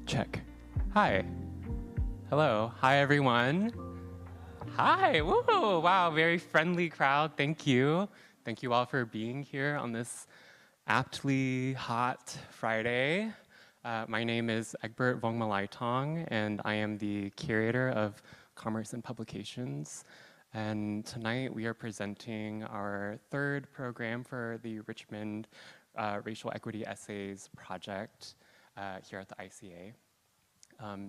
Check. Hi. Hello. Hi, everyone. Hi. Woo! Wow, very friendly crowd. Thank you. Thank you all for being here on this aptly hot Friday. My name is Egbert Vongmalaitong, and I am the curator of Commerce and Publications. And tonight we are presenting our third program for the Richmond Racial Equity Essays project here at the ICA.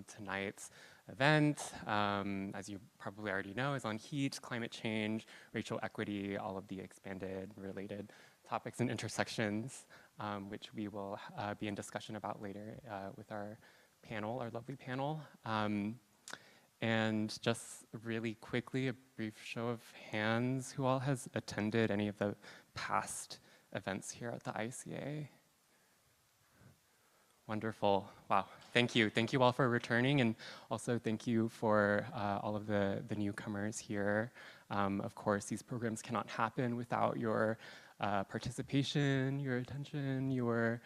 Tonight's event, as you probably already know, is on heat, climate change, racial equity, all of the expanded related topics and intersections, which we will be in discussion about later with our panel, our lovely panel. And just really quickly, a brief show of hands, who all has attended any of the past events here at the ICA? Wonderful. Wow. Thank you. Thank you all for returning, and also thank you for all of the newcomers here. Of course, these programs cannot happen without your participation, your attention, your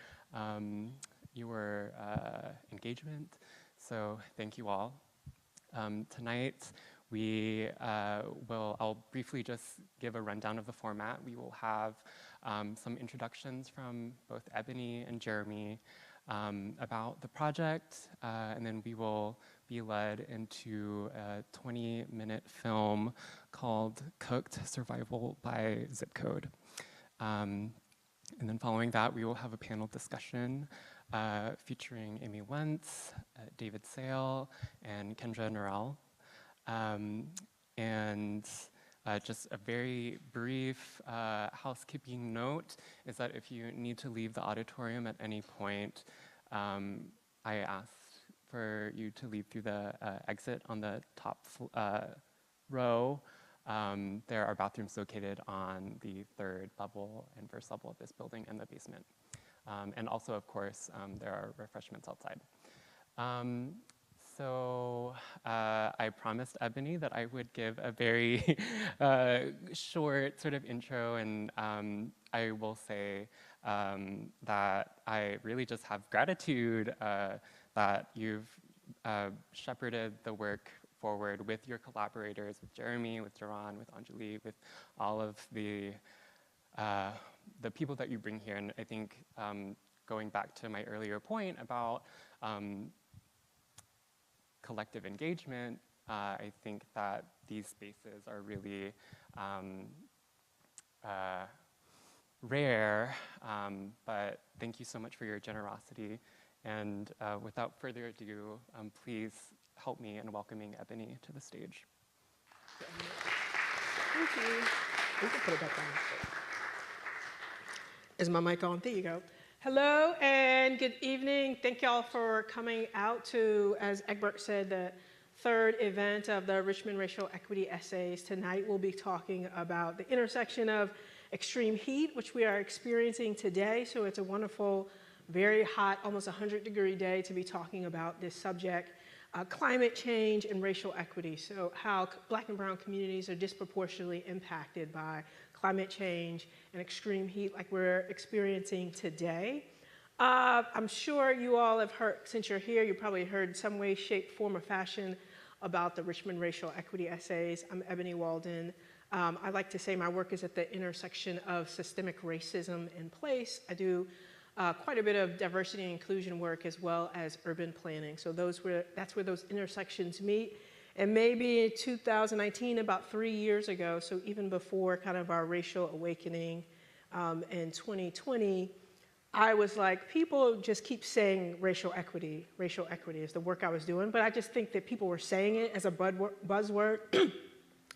engagement. So thank you all. Tonight, I'll briefly just give a rundown of the format. We will have some introductions from both Ebony and Jeremy about the project, and then we will be led into a 20-minute film called Cooked: Survival by Zip Code. And then following that, we will have a panel discussion featuring Amy Wentz, David Sale, and Kendra Norell. Just a very brief housekeeping note is that if you need to leave the auditorium at any point, I asked for you to leave through the exit on the top row. There are bathrooms located on the third level and first level of this building and the basement. And also, of course, there are refreshments outside. So I promised Ebony that I would give a very short sort of intro, and I will say that I really just have gratitude that you've shepherded the work forward with your collaborators, with Jeremy, with Duran, with Anjali, with all of the people that you bring here. And I think going back to my earlier point about collective engagement, I think that these spaces are really rare, but thank you so much for your generosity. And without further ado, please help me in welcoming Ebony to the stage. Thank you. We can put it back on. Is my mic on? There you go. Hello and good evening. Thank y'all for coming out to, as Egbert said, the third event of the Richmond Racial Equity Essays. Tonight we'll be talking about the intersection of extreme heat, which we are experiencing today. So it's a wonderful, very hot, almost 100-degree day to be talking about this subject, climate change and racial equity. So how Black and brown communities are disproportionately impacted by climate change and extreme heat like we're experiencing today. I'm sure you all have heard, since you're here, you probably heard some way, shape, form, or fashion about the Richmond Racial Equity Essays. I'm Ebony Walden. I like to say my work is at the intersection of systemic racism and place. I do quite a bit of diversity and inclusion work as well as urban planning. So that's where those intersections meet. And maybe in 2019, about 3 years ago, so even before kind of our racial awakening in 2020, I was like, people just keep saying racial equity is the work I was doing, but I just think that people were saying it as a buzzword,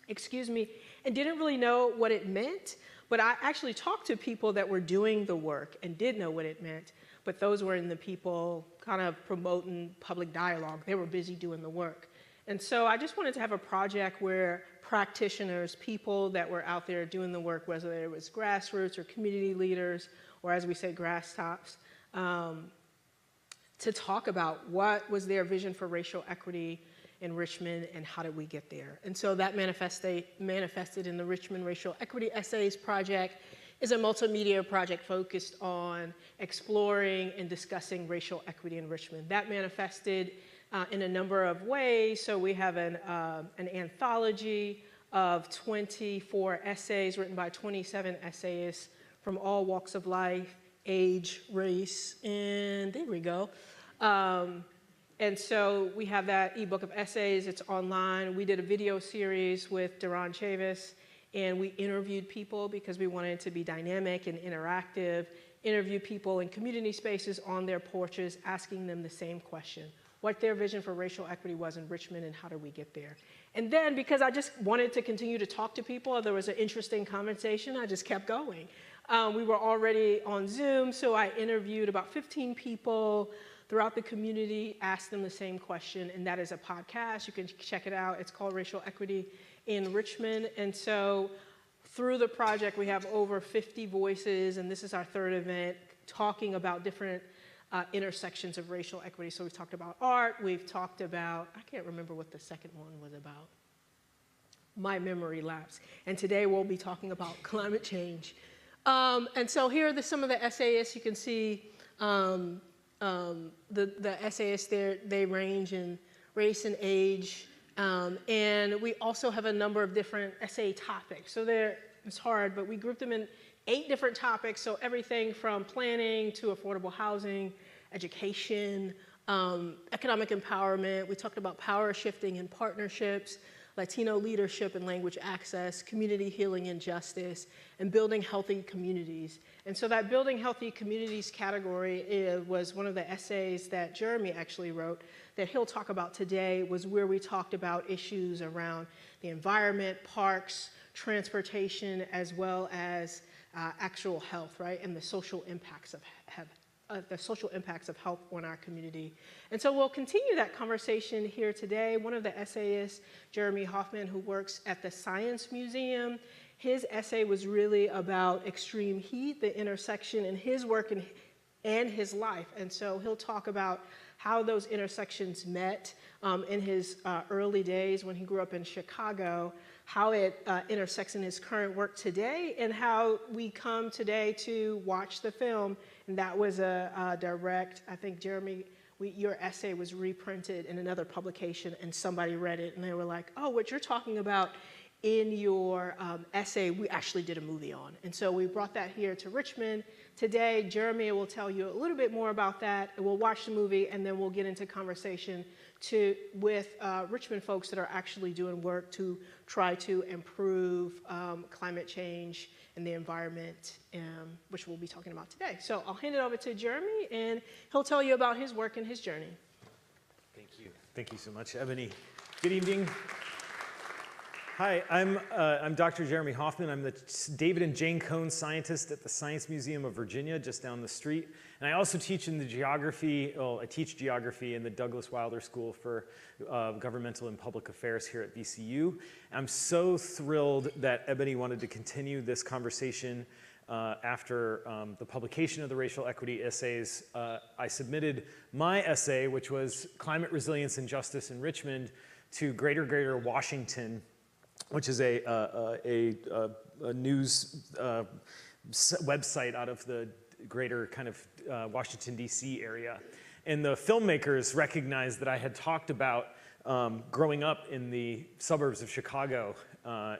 excuse me, and didn't really know what it meant. But I actually talked to people that were doing the work and did know what it meant, but those weren't the people kind of promoting public dialogue. They were busy doing the work. And so I just wanted to have a project where practitioners, people that were out there doing the work, whether it was grassroots or community leaders, or as we say, grass tops, to talk about what was their vision for racial equity in Richmond and how did we get there. And so that manifested in the Richmond Racial Equity Essays Project is a multimedia project focused on exploring and discussing racial equity in Richmond. That manifested in a number of ways. So we have an anthology of 24 essays written by 27 essayists from all walks of life, age, race, and there we go. And so we have that ebook of essays, it's online. We did a video series with Duran Chavis, and we interviewed people because we wanted it to be dynamic and interactive, interview people in community spaces on their porches, asking them the same question, what their vision for racial equity was in Richmond and how did we get there. And then because I just wanted to continue to talk to people, there was an interesting conversation, I just kept going. We were already on Zoom, so I interviewed about 15 people throughout the community, asked them the same question, and that is a podcast. You can check it out. It's called Racial Equity in Richmond. And so through the project, we have over 50 voices, and this is our third event, talking about different intersections of racial equity. So we've talked about art, we've talked about, I can't remember what the second one was about. My memory lapse. And today we'll be talking about climate change. And so here are some of the essayists. You can see the essayists there, they range in race and age. And we also have a number of different essay topics. So it's hard, but we grouped them in 8 different topics. So everything from planning to affordable housing, education, economic empowerment. We talked about power shifting and partnerships, Latino leadership and language access, community healing and justice, and building healthy communities. And so that building healthy communities category was one of the essays that Jeremy actually wrote that he'll talk about today, was where we talked about issues around the environment, parks, transportation, as well as actual health, right, and the social impacts of health on our community. And so we'll continue that conversation here today. One of the essayists, Jeremy Hoffman, who works at the Science Museum, his essay was really about extreme heat, the intersection in his work and his life. And so he'll talk about how those intersections met in his early days when he grew up in Chicago, how it intersects in his current work today, and how we come today to watch the film. And that was a direct, I think, Jeremy, your essay was reprinted in another publication, and somebody read it, and they were like, oh, what you're talking about in your essay, we actually did a movie on. And so we brought that here to Richmond. Today, Jeremy will tell you a little bit more about that. We'll watch the movie, and then we'll get into conversation with Richmond folks that are actually doing work to try to improve climate change and the environment, which we'll be talking about today. So I'll hand it over to Jeremy, and he'll tell you about his work and his journey. Thank you. Thank you so much, Ebony. Good evening. Hi, I'm Dr. Jeremy Hoffman. I'm the David and Jane Cohn scientist at the Science Museum of Virginia, just down the street. And I also teach in I teach geography in the Douglas Wilder School for Governmental and Public Affairs here at VCU. I'm so thrilled that Ebony wanted to continue this conversation after the publication of the racial equity essays. I submitted my essay, which was Climate Resilience and Justice in Richmond, to Greater Washington, which is a news website out of the greater kind of Washington, D.C. area. And the filmmakers recognized that I had talked about growing up in the suburbs of Chicago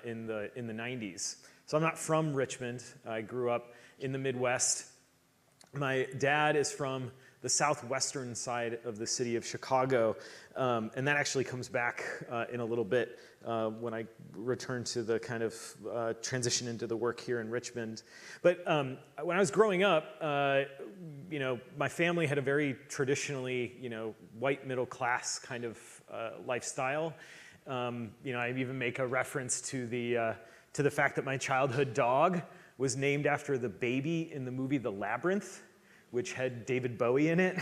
in the 90s. So I'm not from Richmond. I grew up in the Midwest. My dad is from the southwestern side of the city of Chicago. And that actually comes back in a little bit when I return to the kind of transition into the work here in Richmond. But when I was growing up, my family had a very traditionally, white middle class kind of lifestyle. I even make a reference to the fact that my childhood dog was named after the baby in the movie The Labyrinth, which had David Bowie in it.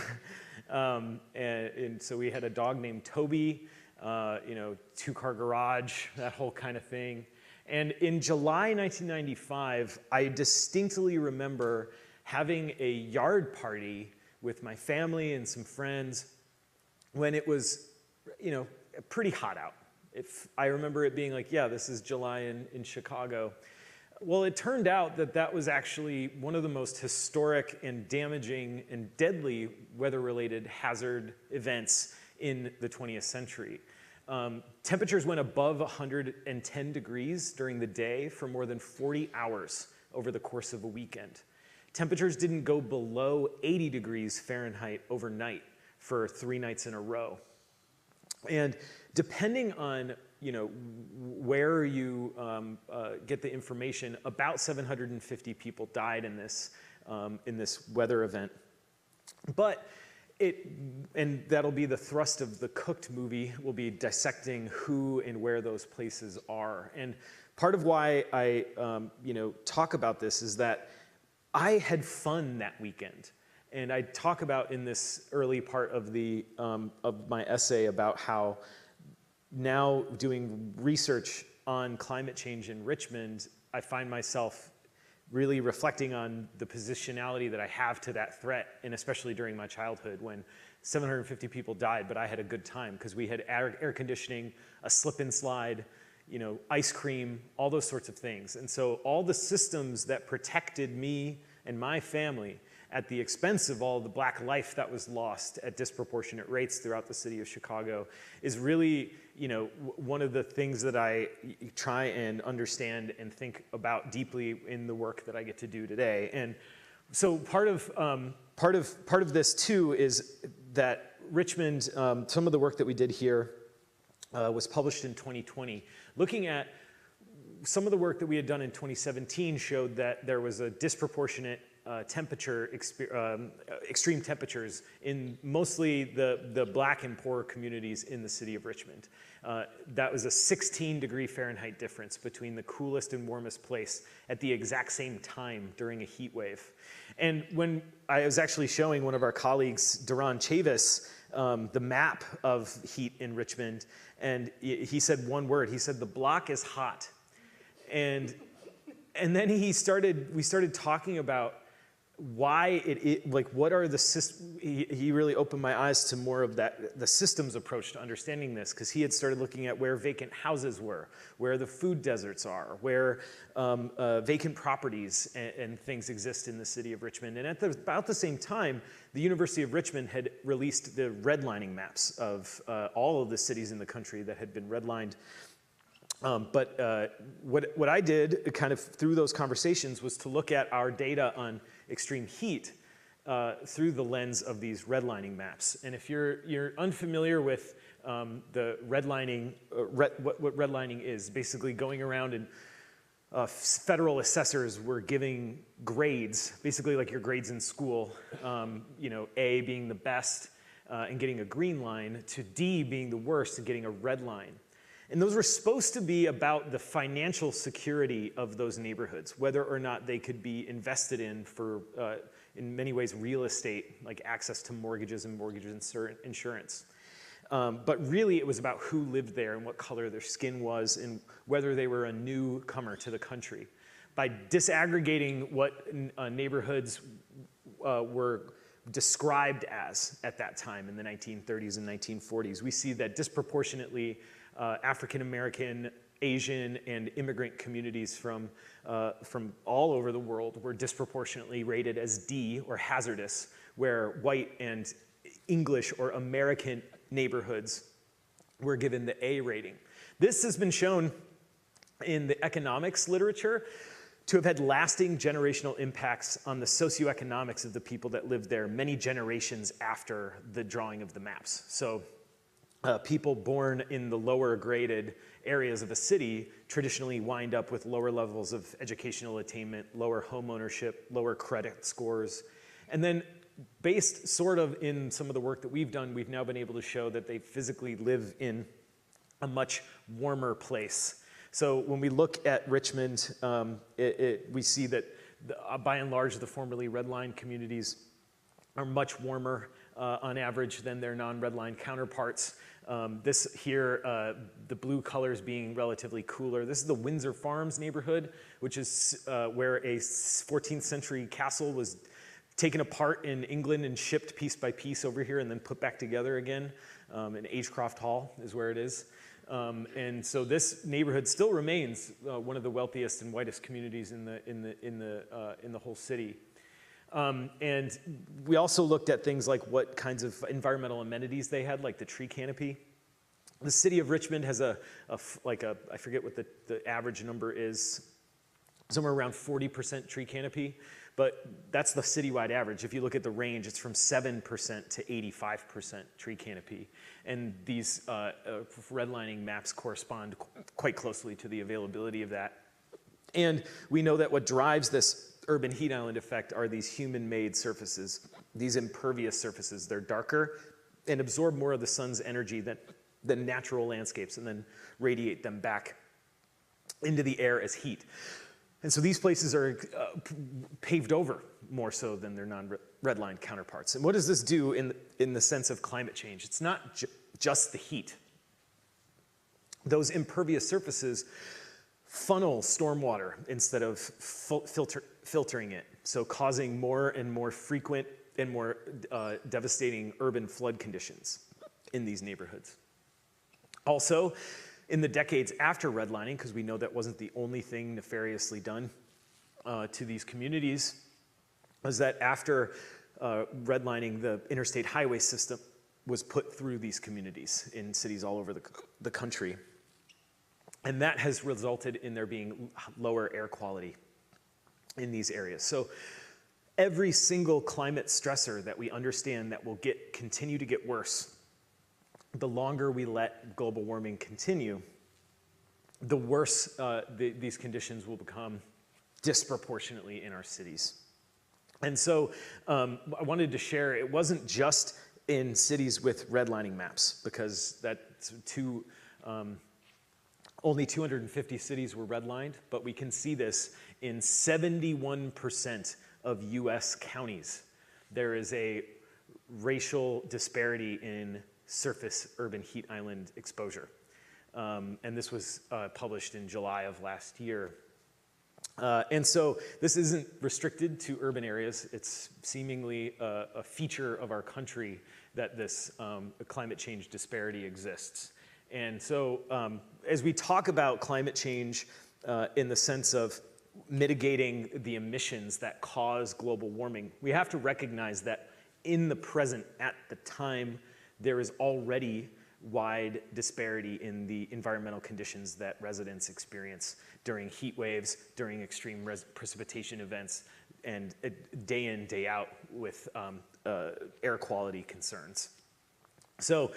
And so we had a dog named Toby, two-car garage, that whole kind of thing. And in July 1995, I distinctly remember having a yard party with my family and some friends when it was, pretty hot out. I remember it being like, yeah, this is July in Chicago. Well, it turned out that that was actually one of the most historic and damaging and deadly weather-related hazard events in the 20th century. Temperatures went above 110 degrees during the day for more than 40 hours over the course of a weekend. Temperatures didn't go below 80 degrees Fahrenheit overnight for 3 nights in a row. And depending on where you get the information, about 750 people died in this weather event. But and that'll be the thrust of the Cooked movie. We'll be dissecting who and where those places are. And part of why I talk about this is that I had fun that weekend. And I talk about in this early part of my essay about how now doing research on climate change in Richmond, I find myself really reflecting on the positionality that I have to that threat, and especially during my childhood when 750 people died, but I had a good time because we had air conditioning, a slip and slide, ice cream, all those sorts of things. And so all the systems that protected me and my family at the expense of all the Black life that was lost at disproportionate rates throughout the city of Chicago is really, one of the things that I try and understand and think about deeply in the work that I get to do today. And so part of this too is that Richmond, some of the work that we did here was published in 2020, looking at some of the work that we had done in 2017 showed that there was a disproportionate extreme temperatures in mostly the Black and poor communities in the city of Richmond. That was a 16-degree Fahrenheit difference between the coolest and warmest place at the exact same time during a heat wave. And when I was actually showing one of our colleagues, Duran Chavis, the map of heat in Richmond, and he said one word. He said, "The block is hot." And then we started talking about why what are the systems. He really opened my eyes to more of the systems approach to understanding this, because he had started looking at where vacant houses were, where the food deserts are, where vacant properties and things exist in the city of Richmond. And at about the same time, the University of Richmond had released the redlining maps of all of the cities in the country that had been redlined. But what I did kind of through those conversations was to look at our data on extreme heat through the lens of these redlining maps. And if you're unfamiliar with the redlining, what redlining is, basically going around and federal assessors were giving grades, basically like your grades in school, A being the best and getting a green line, to D being the worst and getting a red line. And those were supposed to be about the financial security of those neighborhoods, whether or not they could be invested in for, in many ways, real estate, like access to mortgages and mortgage insurance. But really, it was about who lived there and what color their skin was and whether they were a newcomer to the country. By disaggregating what neighborhoods were described as at that time in the 1930s and 1940s, we see that disproportionately African American, Asian, and immigrant communities from all over the world were disproportionately rated as D, or hazardous, where white and English or American neighborhoods were given the A rating. This has been shown in the economics literature to have had lasting generational impacts on the socioeconomics of the people that lived there many generations after the drawing of the maps. So people born in the lower graded areas of a city traditionally wind up with lower levels of educational attainment, lower home ownership, lower credit scores. And then based sort of in some of the work that we've done, we've now been able to show that they physically live in a much warmer place. So when we look at Richmond, we see that by and large the formerly redlined communities are much warmer on average than their non-redlined counterparts. This here, the blue colors being relatively cooler. This is the Windsor Farms neighborhood, which is where a 14th century castle was taken apart in England and shipped piece by piece over here and then put back together again. And Agecroft Hall is where it is. And so this neighborhood still remains one of the wealthiest and whitest communities in the whole city. And we also looked at things like what kinds of environmental amenities they had, like the tree canopy. The city of Richmond has I forget what the average number is, somewhere around 40% tree canopy, but that's the citywide average. If you look at the range, it's from 7% to 85% tree canopy. And these redlining maps correspond quite closely to the availability of that. And we know that what drives this urban heat island effect are these human-made surfaces, these impervious surfaces. They're darker and absorb more of the sun's energy than natural landscapes and then radiate them back into the air as heat. And so these places are paved over more so than their non-redlined counterparts. And what does this do in the sense of climate change? It's not just the heat. Those impervious surfaces funnel stormwater instead of filtering it, so causing more and more frequent and more devastating urban flood conditions in these neighborhoods. Also, in the decades after redlining, because we know that wasn't the only thing nefariously done to these communities, was that after redlining, the interstate highway system was put through these communities in cities all over the country. And that has resulted in there being lower air quality in these areas. So every single climate stressor that we understand that will continue to get worse, the longer we let global warming continue, the worse these conditions will become disproportionately in our cities. And so I wanted to share, it wasn't just in cities with redlining maps, because that's only 250 cities were redlined, but we can see this in 71% of US counties. There is a racial disparity in surface urban heat island exposure. And this was published in July of last year. And so this isn't restricted to urban areas. It's seemingly a feature of our country that this climate change disparity exists. And so as we talk about climate change in the sense of mitigating the emissions that cause global warming, we have to recognize that in the present, at the time, there is already wide disparity in the environmental conditions that residents experience during heat waves, during extreme precipitation events, and day in, day out with air quality concerns. So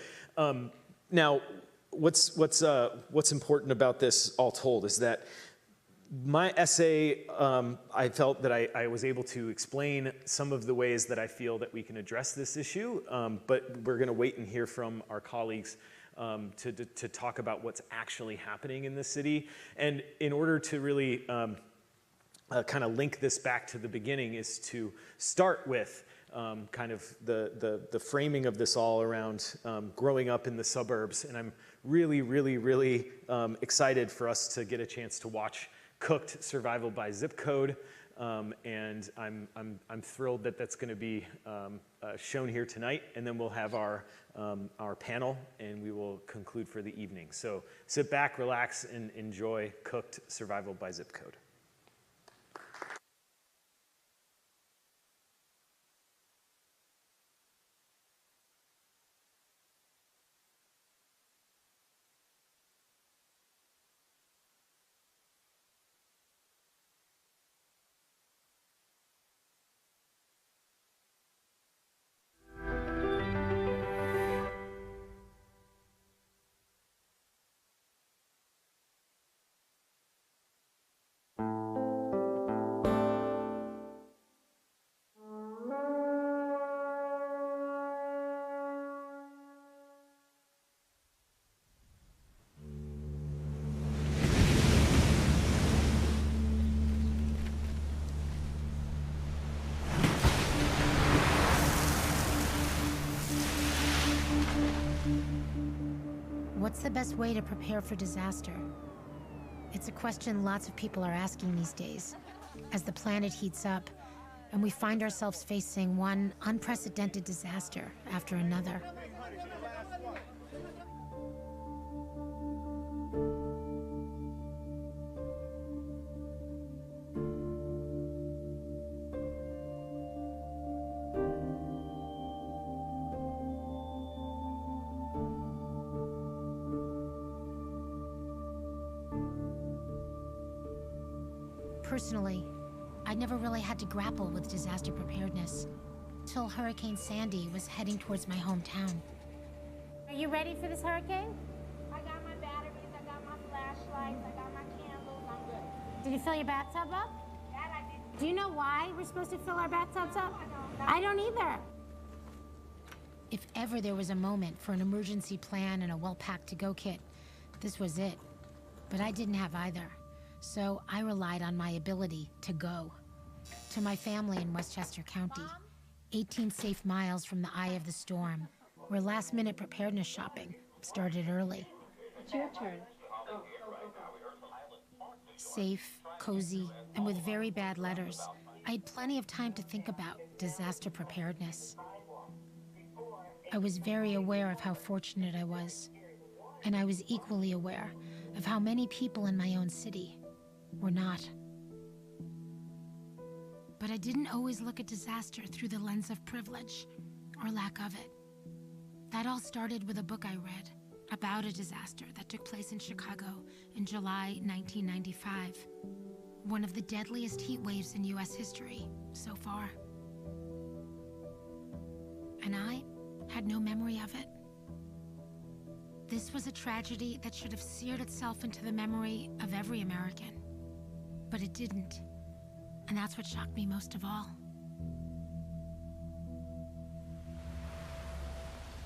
now, what's important about this all told is that my essay, I felt that I was able to explain some of the ways that I feel that we can address this issue, but we're going to wait and hear from our colleagues to talk about what's actually happening in the city. And in order to really kind of link this back to the beginning is to start with kind of the framing of this all around growing up in the suburbs. And I'm really, really, really excited for us to get a chance to watch Cooked Survival by Zip Code, and I'm thrilled that that's going to be shown here tonight, and then we'll have our panel, and we will conclude for the evening. So sit back, relax, and enjoy Cooked Survival by Zip Code. What's the best way to prepare for disaster? It's a question lots of people are asking these days. As the planet heats up, and we find ourselves facing one unprecedented disaster after another. Personally, I never really had to grapple with disaster preparedness till Hurricane Sandy was heading towards my hometown. Are you ready for this hurricane? I got my batteries, I got my flashlights, I got my candles, I'm good. Did you fill your bathtub up? That I did. Do you know why we're supposed to fill our bathtubs up? I don't either. If ever there was a moment for an emergency plan and a well-packed to-go kit, this was it. But I didn't have either. So I relied on my ability to go. To my family in Westchester County, 18 safe miles from the eye of the storm, where last-minute preparedness shopping started early. It's your turn. Safe, cozy, and with very bad letters, I had plenty of time to think about disaster preparedness. I was very aware of how fortunate I was, and I was equally aware of how many people in my own city were not. But I didn't always look at disaster through the lens of privilege, or lack of it. That all started with a book I read about a disaster that took place in Chicago in July 1995. One of the deadliest heat waves in US history so far. And I had no memory of it. This was a tragedy that should have seared itself into the memory of every American. But it didn't. And that's what shocked me most of all.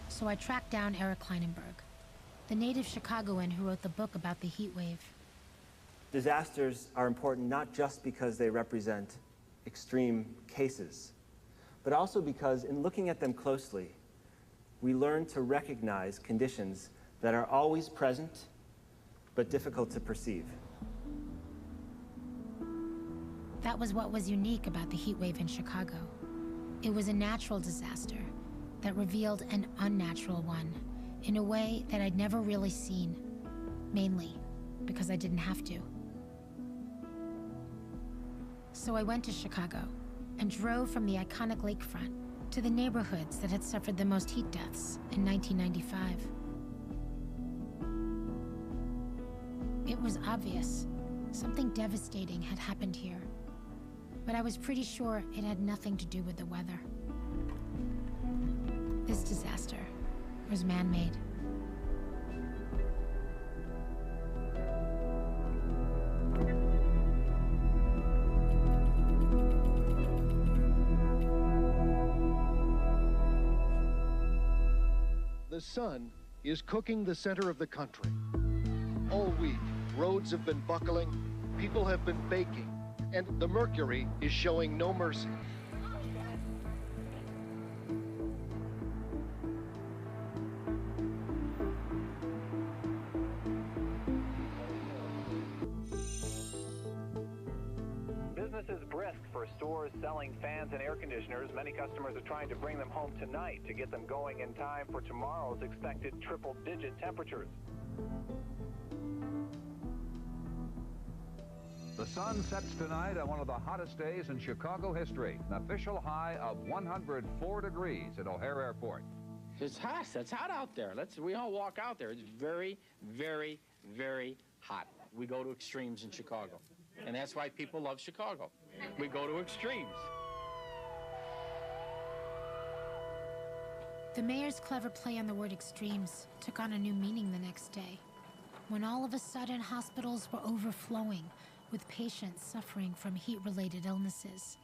So I tracked down Eric Kleinenberg, the native Chicagoan who wrote the book about the heat wave. Disasters are important not just because they represent extreme cases, but also because in looking at them closely, we learn to recognize conditions that are always present, but difficult to perceive. That was what was unique about the heat wave in Chicago. It was a natural disaster that revealed an unnatural one in a way that I'd never really seen, mainly because I didn't have to. So I went to Chicago and drove from the iconic lakefront to the neighborhoods that had suffered the most heat deaths in 1995. It was obvious something devastating had happened here, but I was pretty sure it had nothing to do with the weather. This disaster was man-made. The sun is cooking the center of the country. All week, roads have been buckling, people have been baking, and the mercury is showing no mercy. Business is brisk for stores selling fans and air conditioners. Many customers are trying to bring them home tonight to get them going in time for tomorrow's expected triple-digit temperatures. The sun sets tonight on one of the hottest days in Chicago history, an official high of 104 degrees at O'Hare Airport. It's hot. It's hot out there. We all walk out there. It's very, very, very hot. We go to extremes in Chicago, and that's why people love Chicago. We go to extremes. The mayor's clever play on the word extremes took on a new meaning the next day, when all of a sudden hospitals were overflowing with patients suffering from heat-related illnesses.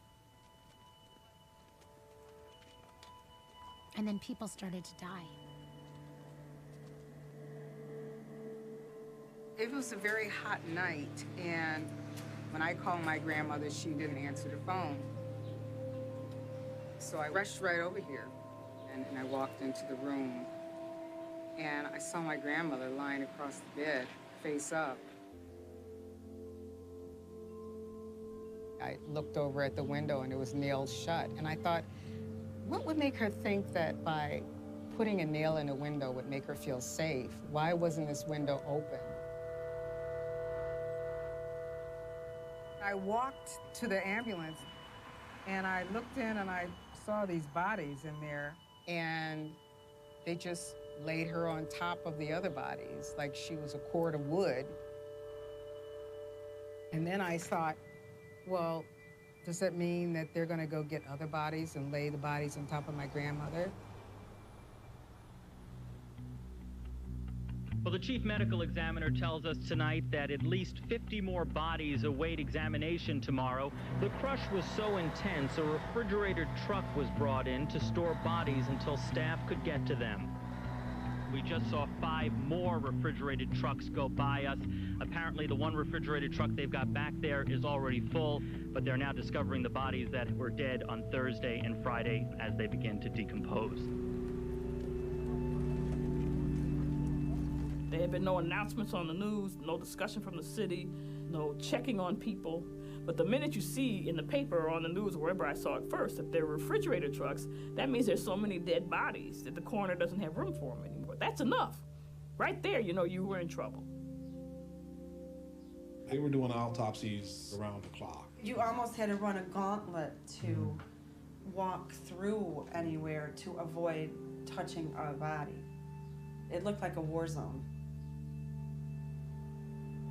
And then people started to die. It was a very hot night, and when I called my grandmother, she didn't answer the phone. So I rushed right over here, and I walked into the room, and I saw my grandmother lying across the bed, face up. I looked over at the window and it was nailed shut, and I thought, what would make her think that by putting a nail in a window would make her feel safe? Why wasn't this window open? I walked to the ambulance and I looked in and I saw these bodies in there, and they just laid her on top of the other bodies like she was a cord of wood. And then I thought, well, does that mean that they're gonna go get other bodies and lay the bodies on top of my grandmother? Well, the chief medical examiner tells us tonight that at least 50 more bodies await examination tomorrow. The crush was so intense, a refrigerated truck was brought in to store bodies until staff could get to them. We just saw 5 more refrigerated trucks go by us. Apparently, the one refrigerated truck they've got back there is already full, but they're now discovering the bodies that were dead on Thursday and Friday as they begin to decompose. There had been no announcements on the news, no discussion from the city, no checking on people. But the minute you see in the paper or on the news or wherever I saw it first that there were refrigerator trucks, that means there's so many dead bodies that the coroner doesn't have room for them anymore. That's enough. Right there, you know you were in trouble. They were doing autopsies around the clock. You almost had to run a gauntlet to walk through anywhere to avoid touching a body. It looked like a war zone.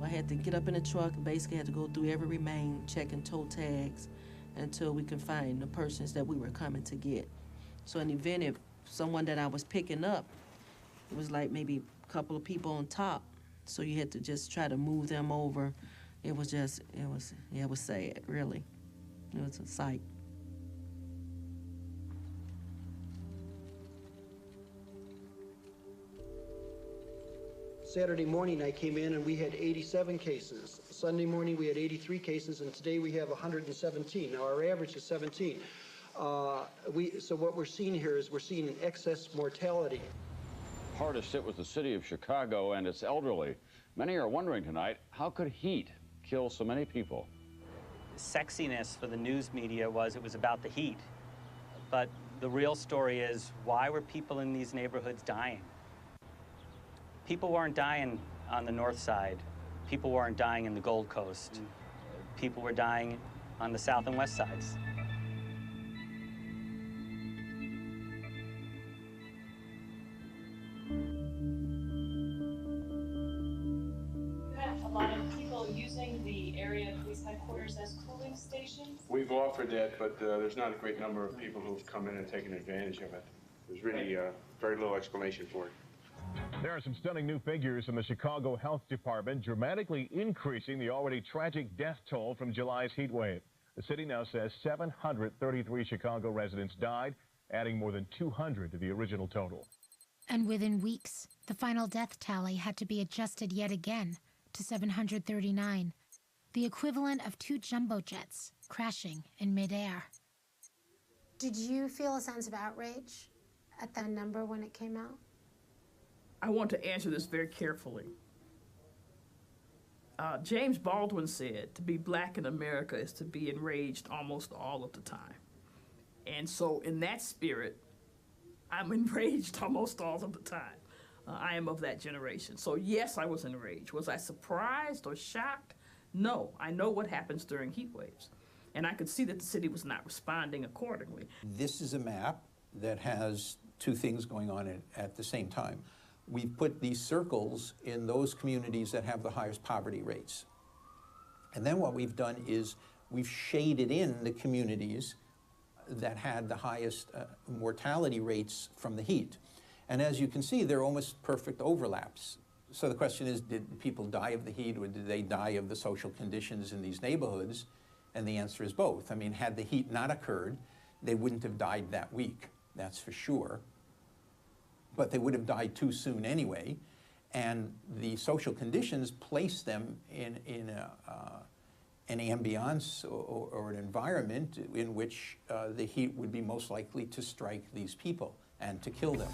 I had to get up in the truck and basically had to go through every remain, checking toe tags until we could find the persons that we were coming to get. So in the event if someone that I was picking up, it was like maybe a couple of people on top. So you had to just try to move them over. It was sad, really. It was a sight. Saturday morning I came in and we had 87 cases. Sunday morning we had 83 cases, and today we have 117. Now our average is 17. So what we're seeing here is we're seeing an excess mortality. Hardest hit was the city of Chicago and its elderly. Many are wondering tonight, how could heat kill so many people? Sexiness for the news media was it was about the heat. But the real story is, why were people in these neighborhoods dying? People weren't dying on the north side. People weren't dying in the Gold Coast. People were dying on the south and west sides. A lot of people using the area police headquarters as cooling stations. We've offered that, but there's not a great number of people who've come in and taken advantage of it. There's really very little explanation for it. There are some stunning new figures from the Chicago Health Department, dramatically increasing the already tragic death toll from July's heat wave. The city now says 733 Chicago residents died, adding more than 200 to the original total. And within weeks, the final death tally had to be adjusted yet again to 739, the equivalent of 2 jumbo jets crashing in midair. Did you feel a sense of outrage at that number when it came out? I want to answer this very carefully. James Baldwin said, to be black in America is to be enraged almost all of the time. And so in that spirit, I'm enraged almost all of the time. I am of that generation. So yes, I was enraged. Was I surprised or shocked? No, I know what happens during heat waves. And I could see that the city was not responding accordingly. This is a map that has 2 things going on at the same time. We've put these circles in those communities that have the highest poverty rates. And then what we've done is we've shaded in the communities that had the highest mortality rates from the heat. And as you can see, they're almost perfect overlaps. So the question is, did people die of the heat, or did they die of the social conditions in these neighborhoods? And the answer is both. I mean, had the heat not occurred, they wouldn't have died that week, that's for sure. But they would have died too soon anyway, and the social conditions place them in an ambiance or an environment in which the heat would be most likely to strike these people and to kill them.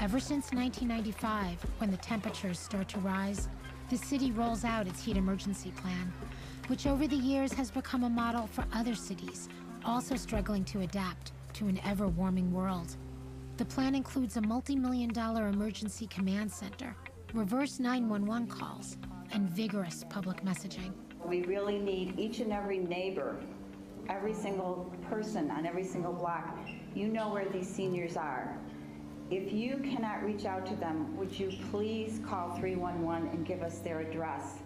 Ever since 1995, when the temperatures start to rise, the city rolls out its heat emergency plan, which over the years has become a model for other cities, also struggling to adapt to an ever-warming world. The plan includes a multi-million-dollar emergency command center, reverse 911 calls, and vigorous public messaging. We really need each and every neighbor, every single person on every single block. You know where these seniors are. If you cannot reach out to them, would you please call 311 and give us their address?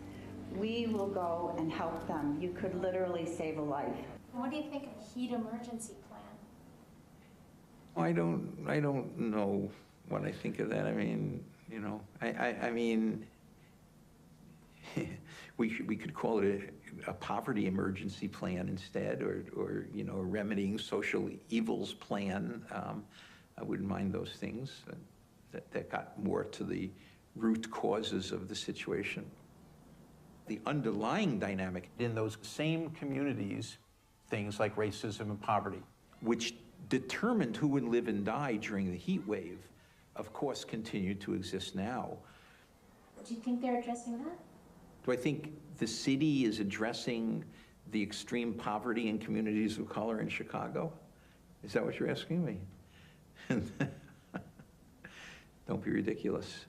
We will go and help them. You could literally save a life. What do you think of a heat emergency plan? I don't know what I think of that. I mean, you know, I mean, we could call it a poverty emergency plan instead, or you know, a remedying social evils plan. I wouldn't mind those things that got more to the root causes of the situation. The underlying dynamic in those same communities, things like racism and poverty, which determined who would live and die during the heat wave, of course, continue to exist now. Do you think they're addressing that? Do I think the city is addressing the extreme poverty in communities of color in Chicago? Is that what you're asking me? Don't be ridiculous.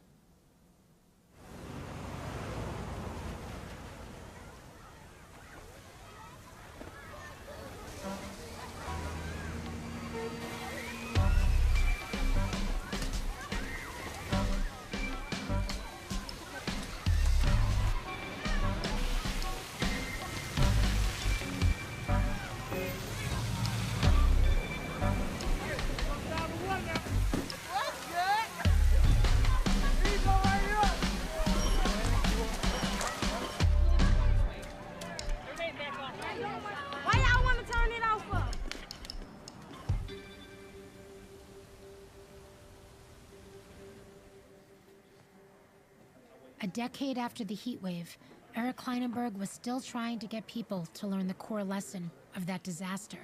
A decade after the heat wave, Eric Kleinenberg was still trying to get people to learn the core lesson of that disaster.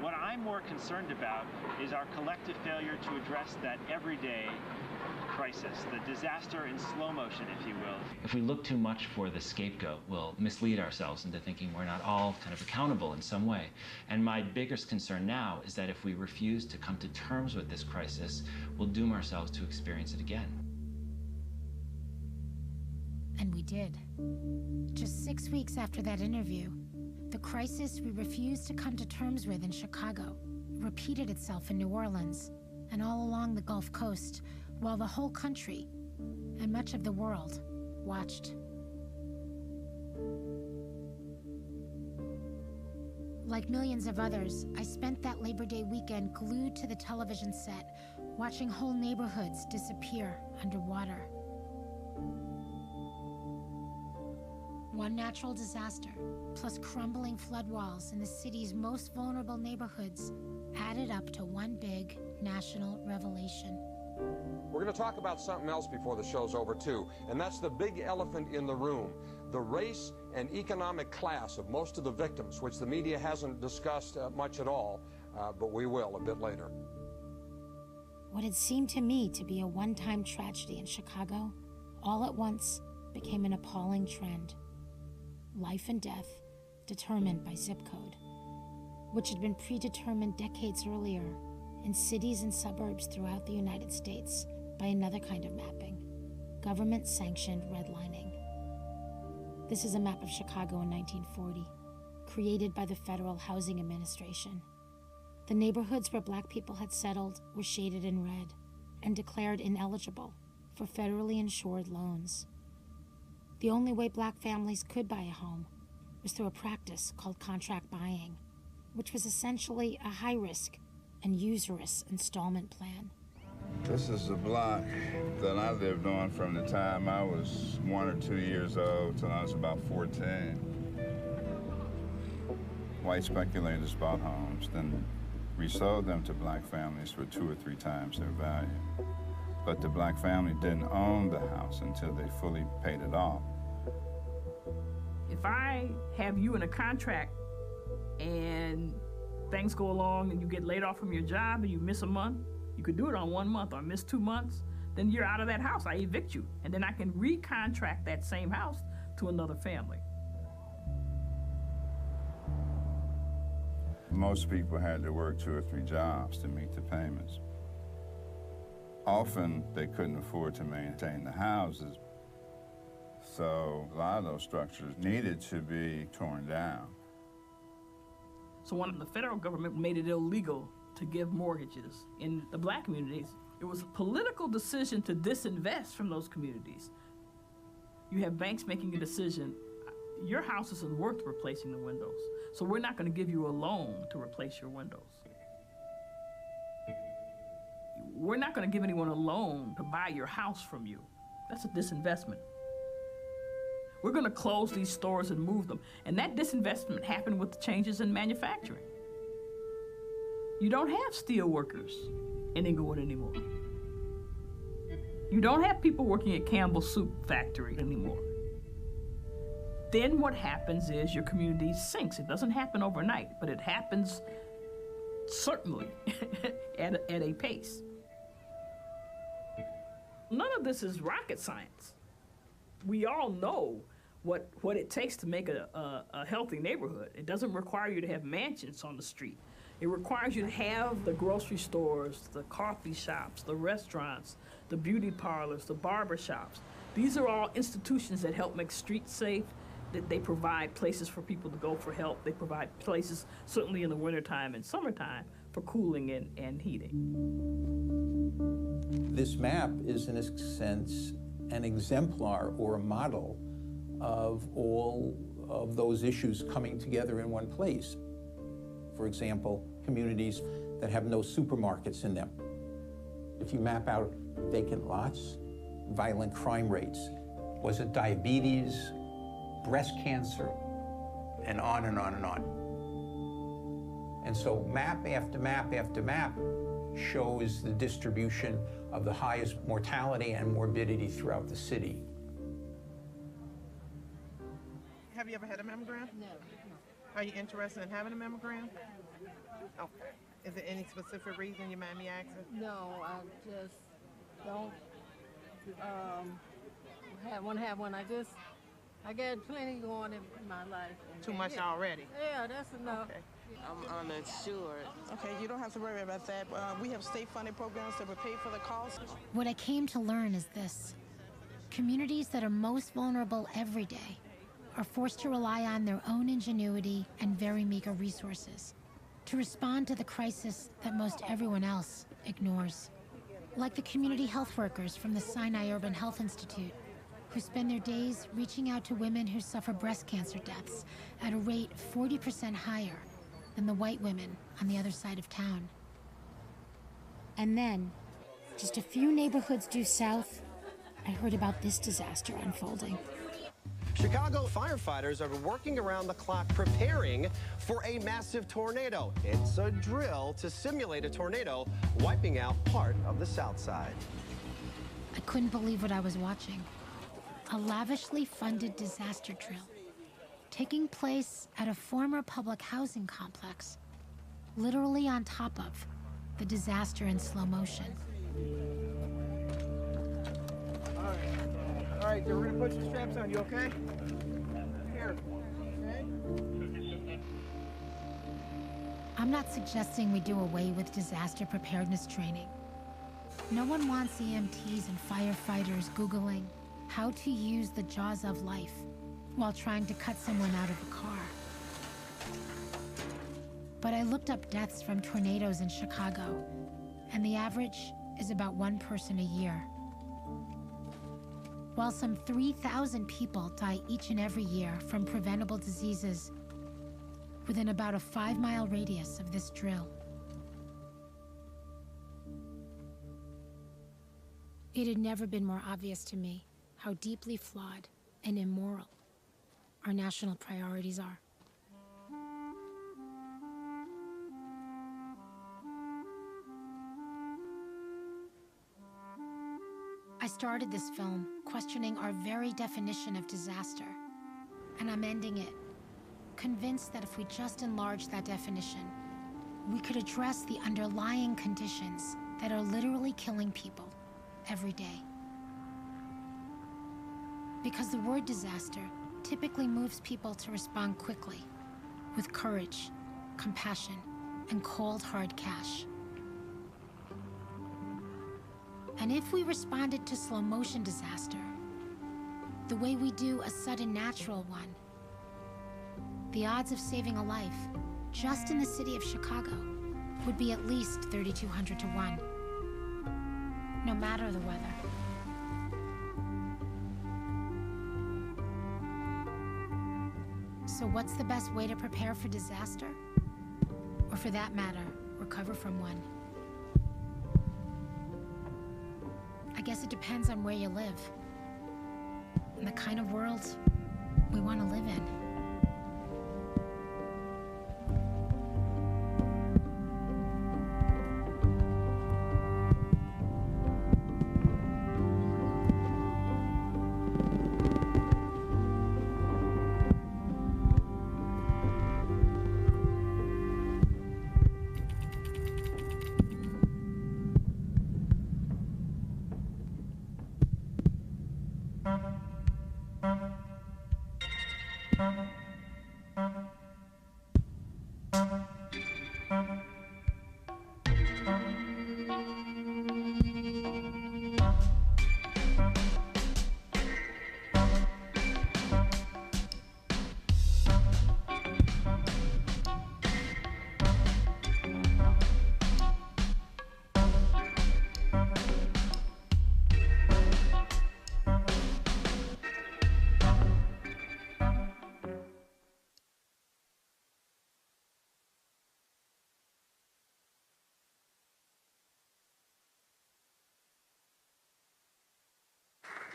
What I'm more concerned about is our collective failure to address that everyday crisis, the disaster in slow motion, if you will. If we look too much for the scapegoat, we'll mislead ourselves into thinking we're not all kind of accountable in some way. And my biggest concern now is that if we refuse to come to terms with this crisis, we'll doom ourselves to experience it again. And we did. Just 6 weeks after that interview, the crisis we refused to come to terms with in Chicago repeated itself in New Orleans and all along the Gulf Coast, while the whole country and much of the world watched. Like millions of others, I spent that Labor Day weekend glued to the television set, watching whole neighborhoods disappear underwater. One natural disaster, plus crumbling flood walls in the city's most vulnerable neighborhoods, added up to one big national revelation. We're going to talk about something else before the show's over, too, and that's the big elephant in the room, the race and economic class of most of the victims, which the media hasn't discussed much at all, but we will a bit later. What had seemed to me to be a one-time tragedy in Chicago, all at once became an appalling trend. Life and death determined by zip code, which had been predetermined decades earlier in cities and suburbs throughout the United States by another kind of mapping, government-sanctioned redlining. This is a map of Chicago in 1940, created by the Federal Housing Administration. The neighborhoods where Black people had settled were shaded in red and declared ineligible for federally insured loans. The only way Black families could buy a home was through a practice called contract buying, which was essentially a high-risk and usurious installment plan. This is the block that I lived on from the time I was 1 or 2 years old till I was about 14. White speculators bought homes, then resold them to Black families for 2 or 3 times their value. But the Black family didn't own the house until they fully paid it off. If I have you in a contract and things go along and you get laid off from your job and you miss a month, You could do it on 1 month or miss 2 months, then you're out of that house. I evict you, and then I can recontract that same house to another family. Most people had to work 2 or 3 jobs to meet the payments. Often, they couldn't afford to maintain the houses, so a lot of those structures needed to be torn down. So when the federal government made it illegal to give mortgages in the black communities, it was a political decision to disinvest from those communities. You have banks making a decision, your house isn't worth replacing the windows, so we're not going to give you a loan to replace your windows. We're not going to give anyone a loan to buy your house from you. That's a disinvestment. We're going to close these stores and move them. And that disinvestment happened with the changes in manufacturing. You don't have steel workers in Inglewood anymore. You don't have people working at Campbell's Soup Factory anymore. Then what happens is your community sinks. It doesn't happen overnight, but it happens certainly at a pace. None of this is rocket science. We all know what it takes to make a healthy neighborhood. It doesn't require you to have mansions on the street. It requires you to have the grocery stores, the coffee shops, the restaurants, the beauty parlors, the barber shops. These are all institutions that help make streets safe, that they provide places for people to go for help. They provide places, certainly in the wintertime and summertime, for cooling and heating. This map is, in a sense, an exemplar or a model of all of those issues coming together in one place. For example, communities that have no supermarkets in them. If you map out vacant lots, violent crime rates, was it diabetes, breast cancer, and on and on and on. And so map after map after map shows the distribution of the highest mortality and morbidity throughout the city. Have you ever had a mammogram? No. Are you interested in having a mammogram? Okay. Is there any specific reason you mind me asking? No, I just don't want to have one. I got plenty going in my life. Too much already? Yeah, that's enough. Okay. I'm uninsured. Okay, you don't have to worry about that. We have state-funded programs that will pay for the cost. What I came to learn is this. Communities that are most vulnerable every day are forced to rely on their own ingenuity and very meager resources to respond to the crisis that most everyone else ignores. Like the community health workers from the Sinai Urban Health Institute, who spend their days reaching out to women who suffer breast cancer deaths at a rate 40% higher than the white women on the other side of town. And then, just a few neighborhoods due south, I heard about this disaster unfolding. Chicago firefighters are working around the clock preparing for a massive tornado. It's a drill to simulate a tornado wiping out part of the south side. I couldn't believe what I was watching. A lavishly funded disaster drill taking place at a former public housing complex, literally on top of the disaster in slow motion. All right, we're gonna put some straps on. You okay? Here. Okay. I'm not suggesting we do away with disaster preparedness training. No one wants EMTs and firefighters Googling how to use the jaws of life while trying to cut someone out of a car. But I looked up deaths from tornadoes in Chicago, and the average is about 1 person a year. While some 3,000 people die each and every year from preventable diseases within about a 5-mile radius of this drill. It had never been more obvious to me how deeply flawed and immoral our national priorities are. I started this film questioning our very definition of disaster, and I'm ending it, convinced that if we just enlarge that definition, we could address the underlying conditions that are literally killing people every day. Because the word disaster typically moves people to respond quickly, with courage, compassion, and cold, hard cash. And if we responded to slow motion disaster the way we do a sudden natural one, the odds of saving a life just in the city of Chicago would be at least 3,200 to 1, no matter the weather. So what's the best way to prepare for disaster? Or for that matter, recover from one? I guess it depends on where you live and the kind of world we want to live in.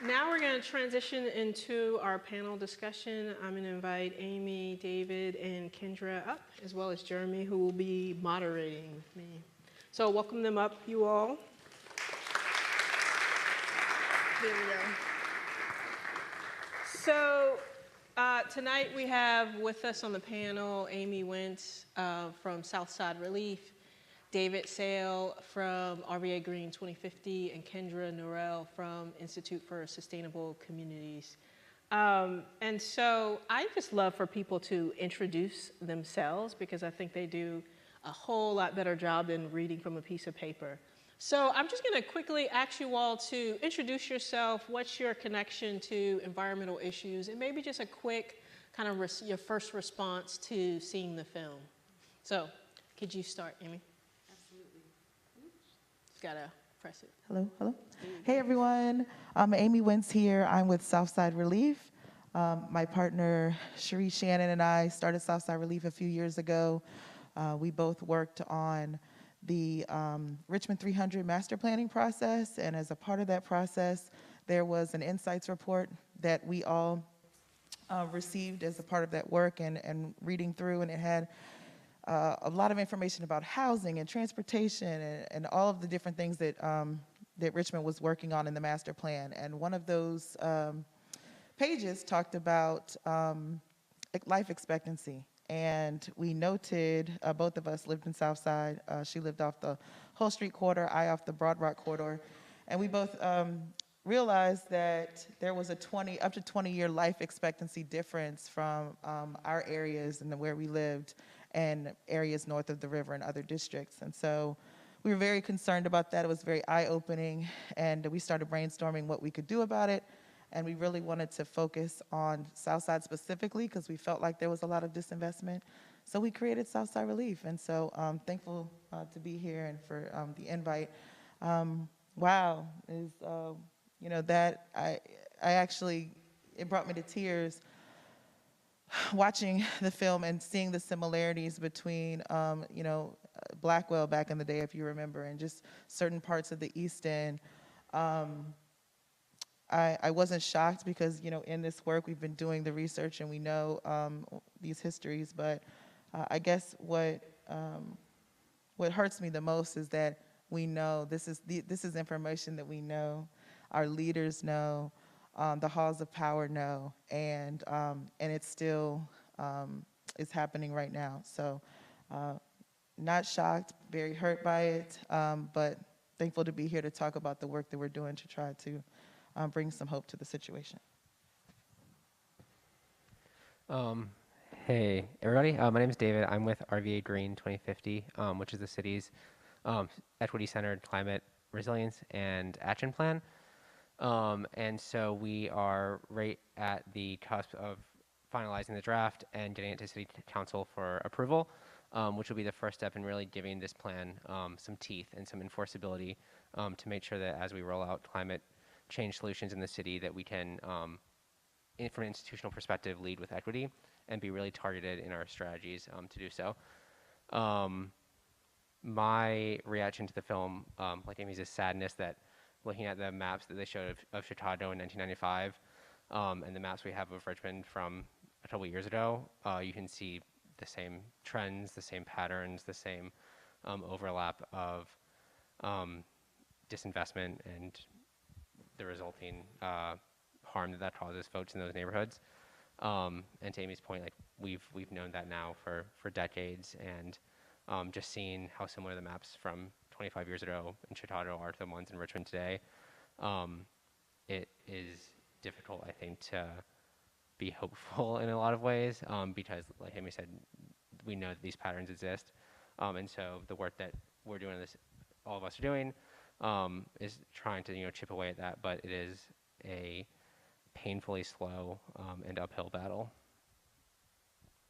Now we're going to transition into our panel discussion. I'm going to invite Amy, David, and Kendra up, as well as Jeremy, who will be moderating with me. So welcome them up, you all. There we go. So tonight we have with us on the panel Amy Wentz from Southside Relief, David Sale from RVA Green 2050, and Kendra Norell from Institute for Sustainable Communities. And so I just love for people to introduce themselves because I think they do a whole lot better job than reading from a piece of paper. So I'm just going to quickly ask you all to introduce yourself. What's your connection to environmental issues? And maybe just a quick kind of your first response to seeing the film. So could you start, Amy? Gotta press it. Hello, hello. Hey everyone, I'm Amy Wentz here. I'm with Southside Relief. My partner Cherie Shannon and I started Southside Relief a few years ago. We both worked on the Richmond 300 master planning process, and as a part of that process, there was an insights report that we all received as a part of that work and reading through, and it had a lot of information about housing and transportation and all of the different things that that Richmond was working on in the master plan. And one of those pages talked about life expectancy. And we noted, both of us lived in Southside. She lived off the Hull Street corridor, I off the Broad Rock corridor. And we both realized that there was a up to 20-year life expectancy difference from our areas and where we lived and areas north of the river and other districts. And so we were very concerned about that. It was very eye-opening, and we started brainstorming what we could do about it. And we really wanted to focus on Southside specifically because we felt like there was a lot of disinvestment. So we created Southside Relief. And so I'm thankful to be here and for the invite. Wow, is you know, that I actually, it brought me to tears watching the film and seeing the similarities between, you know, Blackwell back in the day, if you remember, and just certain parts of the East End. I wasn't shocked because, you know, in this work we've been doing the research and we know these histories, but I guess what hurts me the most is that we know this is information that we know, our leaders know, the halls of power know, and it still is happening right now. So not shocked, very hurt by it, but thankful to be here to talk about the work that we're doing to try to bring some hope to the situation. Hey, everybody. My name is David. I'm with RVA Green 2050, which is the city's equity-centered climate resilience and action plan. And so we are right at the cusp of finalizing the draft and getting it to City Council for approval, which will be the first step in really giving this plan some teeth and some enforceability to make sure that as we roll out climate change solutions in the city that we can, from an institutional perspective, lead with equity and be really targeted in our strategies to do so. My reaction to the film, like Amy's, is sadness that looking at the maps that they showed of Chicago in 1995 and the maps we have of Richmond from a couple years ago, you can see the same trends, the same patterns, the same overlap of disinvestment and the resulting harm that causes folks in those neighborhoods. And to Amy's point, like we've known that now for decades, and just seeing how similar the maps from 25 years ago in Chicago are to the ones in Richmond today, it is difficult, I think, to be hopeful in a lot of ways, because, like Amy said, we know that these patterns exist, and so the work that we're doing, all of us are doing, is trying to chip away at that, but it is a painfully slow and uphill battle.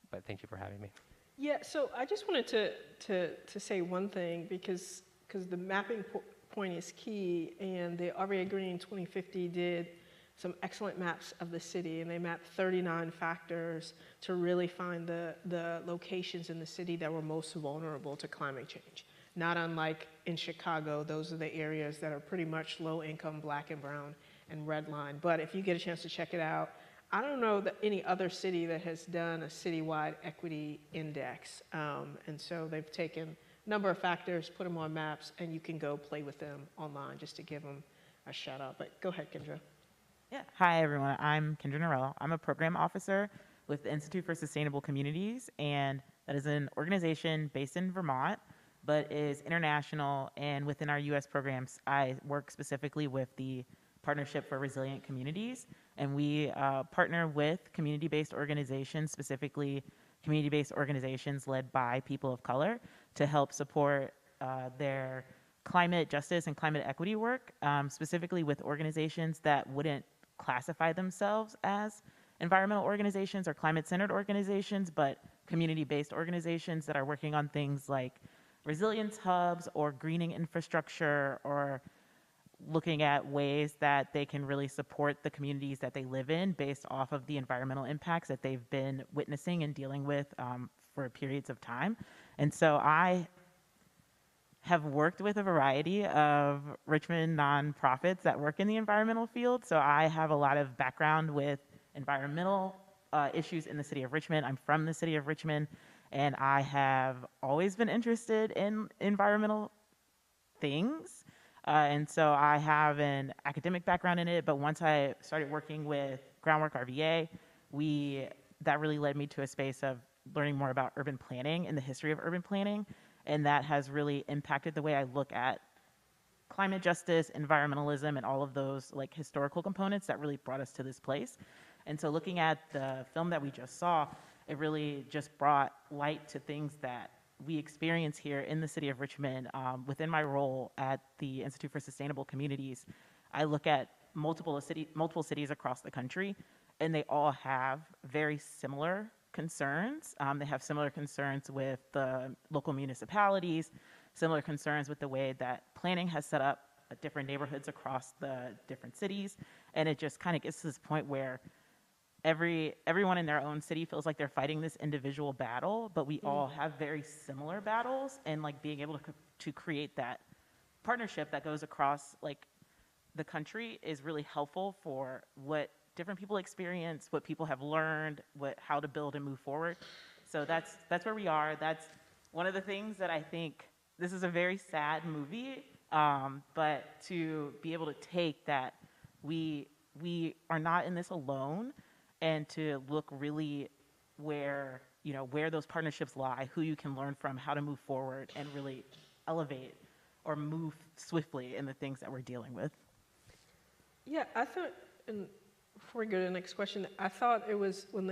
But thank you for having me. Yeah, so I just wanted to say one thing, because the mapping point is key, and the RVA Green 2050 did some excellent maps of the city, and they mapped 39 factors to really find the locations in the city that were most vulnerable to climate change. Not unlike in Chicago, those are the areas that are pretty much low income, black and brown, and redline. But if you get a chance to check it out, I don't know that any other city that has done a citywide equity index. And so they've taken a number of factors, put them on maps, and you can go play with them online just to give them a shout out. But go ahead, Kendra. Yeah. Hi, everyone. I'm Kendra Norrell. I'm a program officer with the Institute for Sustainable Communities, and that is an organization based in Vermont, but is international. And within our U.S. programs, I work specifically with the Partnership for Resilient Communities, and we partner with community-based organizations, specifically community-based organizations led by people of color, to help support their climate justice and climate equity work, specifically with organizations that wouldn't classify themselves as environmental organizations or climate-centered organizations, but community-based organizations that are working on things like resilience hubs or greening infrastructure, or looking at ways that they can really support the communities that they live in based off of the environmental impacts that they've been witnessing and dealing with for periods of time. And so I have worked with a variety of Richmond nonprofits that work in the environmental field. So I have a lot of background with environmental issues in the city of Richmond. I'm from the city of Richmond, and I have always been interested in environmental things. And so I have an academic background in it, but once I started working with Groundwork RVA, that really led me to a space of learning more about urban planning and the history of urban planning. And that has really impacted the way I look at climate justice, environmentalism, and all of those like historical components that really brought us to this place. And so looking at the film that we just saw, it really just brought light to things that we experience here in the city of Richmond. Within my role at the Institute for Sustainable Communities, I look at multiple cities across the country, and they all have very similar concerns. They have similar concerns with the local municipalities, similar concerns with the way that planning has set up different neighborhoods across the different cities. And it just kind of gets to this point where everyone in their own city feels like they're fighting this individual battle, but we all have very similar battles, and like being able to create that partnership that goes across like the country is really helpful for what different people experience, what people have learned, how to build and move forward. So that's where we are. That's one of the things that I think, this is a very sad movie, but to be able to take that we are not in this alone, and to look really where those partnerships lie, who you can learn from, how to move forward and really elevate or move swiftly in the things that we're dealing with. Yeah, I thought, and before we go to the next question, I thought it was when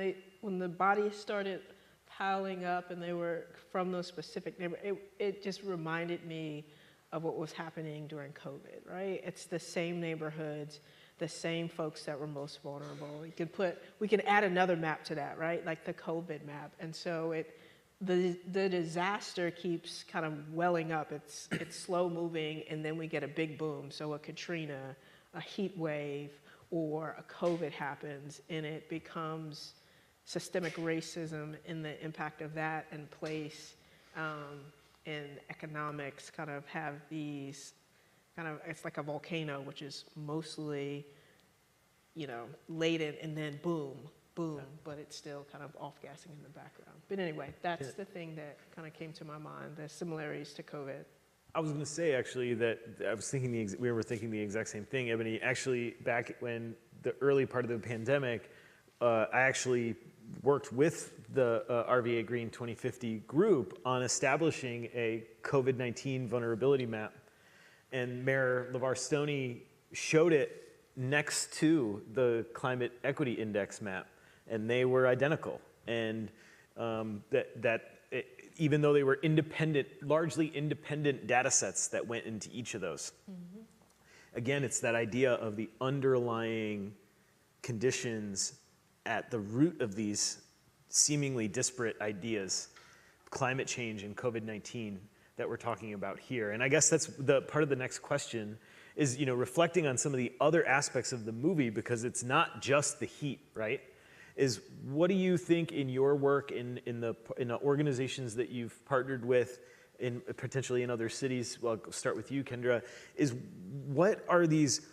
the bodies started piling up and they were from those specific neighborhoods, it just reminded me of what was happening during COVID, right? It's the same neighborhoods, the same folks that were most vulnerable. We can add another map to that, right? Like the COVID map. And so the disaster keeps kind of welling up. It's slow moving, and then we get a big boom. So a Katrina, a heat wave, or a COVID happens, and it becomes systemic racism and the impact of that in place, and economics kind of have these it's like a volcano, which is mostly, laden, and then boom, but it's still kind of off-gassing in the background. But anyway, that's the thing that kind of came to my mind, the similarities to COVID. I was going to say, actually, that I was thinking we were thinking the exact same thing, Ebony. Actually, back when the early part of the pandemic, I actually worked with the RVA Green 2050 group on establishing a COVID-19 vulnerability map. And Mayor LeVar Stoney showed it next to the Climate Equity Index map, and they were identical. And even though they were largely independent data sets that went into each of those. Mm-hmm. Again, it's that idea of the underlying conditions at the root of these seemingly disparate ideas, climate change and COVID-19, that we're talking about here. And I guess that's the part of the next question is, reflecting on some of the other aspects of the movie, because it's not just the heat, right? Is what do you think in your work in the organizations that you've partnered with, potentially in other cities? Well, I'll start with you, Kendra. Is what are these?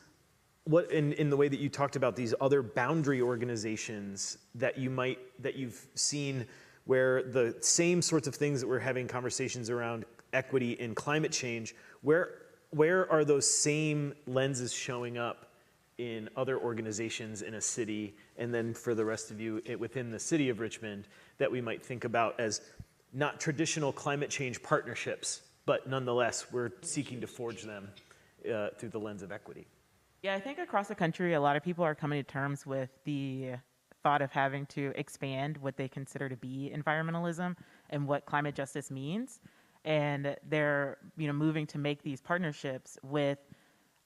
What in the way that you talked about these other boundary organizations that you've seen, where the same sorts of things that we're having conversations around equity and climate change, where are those same lenses showing up in other organizations in a city, and then for the rest of you within the city of Richmond, that we might think about as not traditional climate change partnerships, but nonetheless we're seeking to forge them through the lens of equity? Yeah, I think across the country, a lot of people are coming to terms with the thought of having to expand what they consider to be environmentalism and what climate justice means. And they're moving to make these partnerships with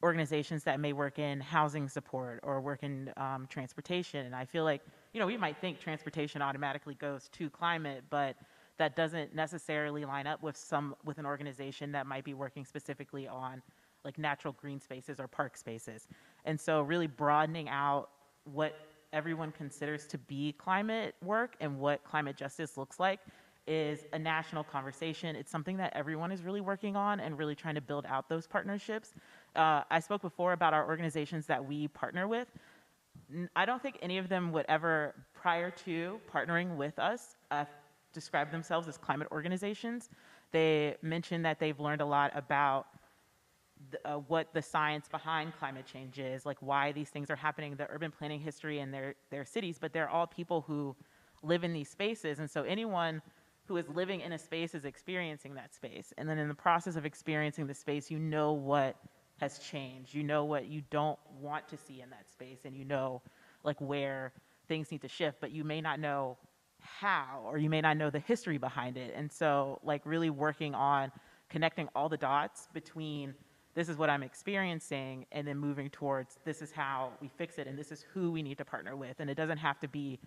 organizations that may work in housing support or work in transportation. And I feel like, we might think transportation automatically goes to climate, but that doesn't necessarily line up with an organization that might be working specifically on like natural green spaces or park spaces. And so really broadening out what everyone considers to be climate work and what climate justice looks like is a national conversation. It's something that everyone is really working on and really trying to build out those partnerships. I spoke before about our organizations that we partner with. I don't think any of them would ever, prior to partnering with us, describe themselves as climate organizations. They mentioned that they've learned a lot about what the science behind climate change is, like why these things are happening, the urban planning history in their cities, but they're all people who live in these spaces. And so anyone who is living in a space is experiencing that space. And then in the process of experiencing the space, what has changed. What you don't want to see in that space, and like where things need to shift, but you may not know how, or you may not know the history behind it. And so like really working on connecting all the dots between this is what I'm experiencing, and then moving towards this is how we fix it, and this is who we need to partner with. And it doesn't have to be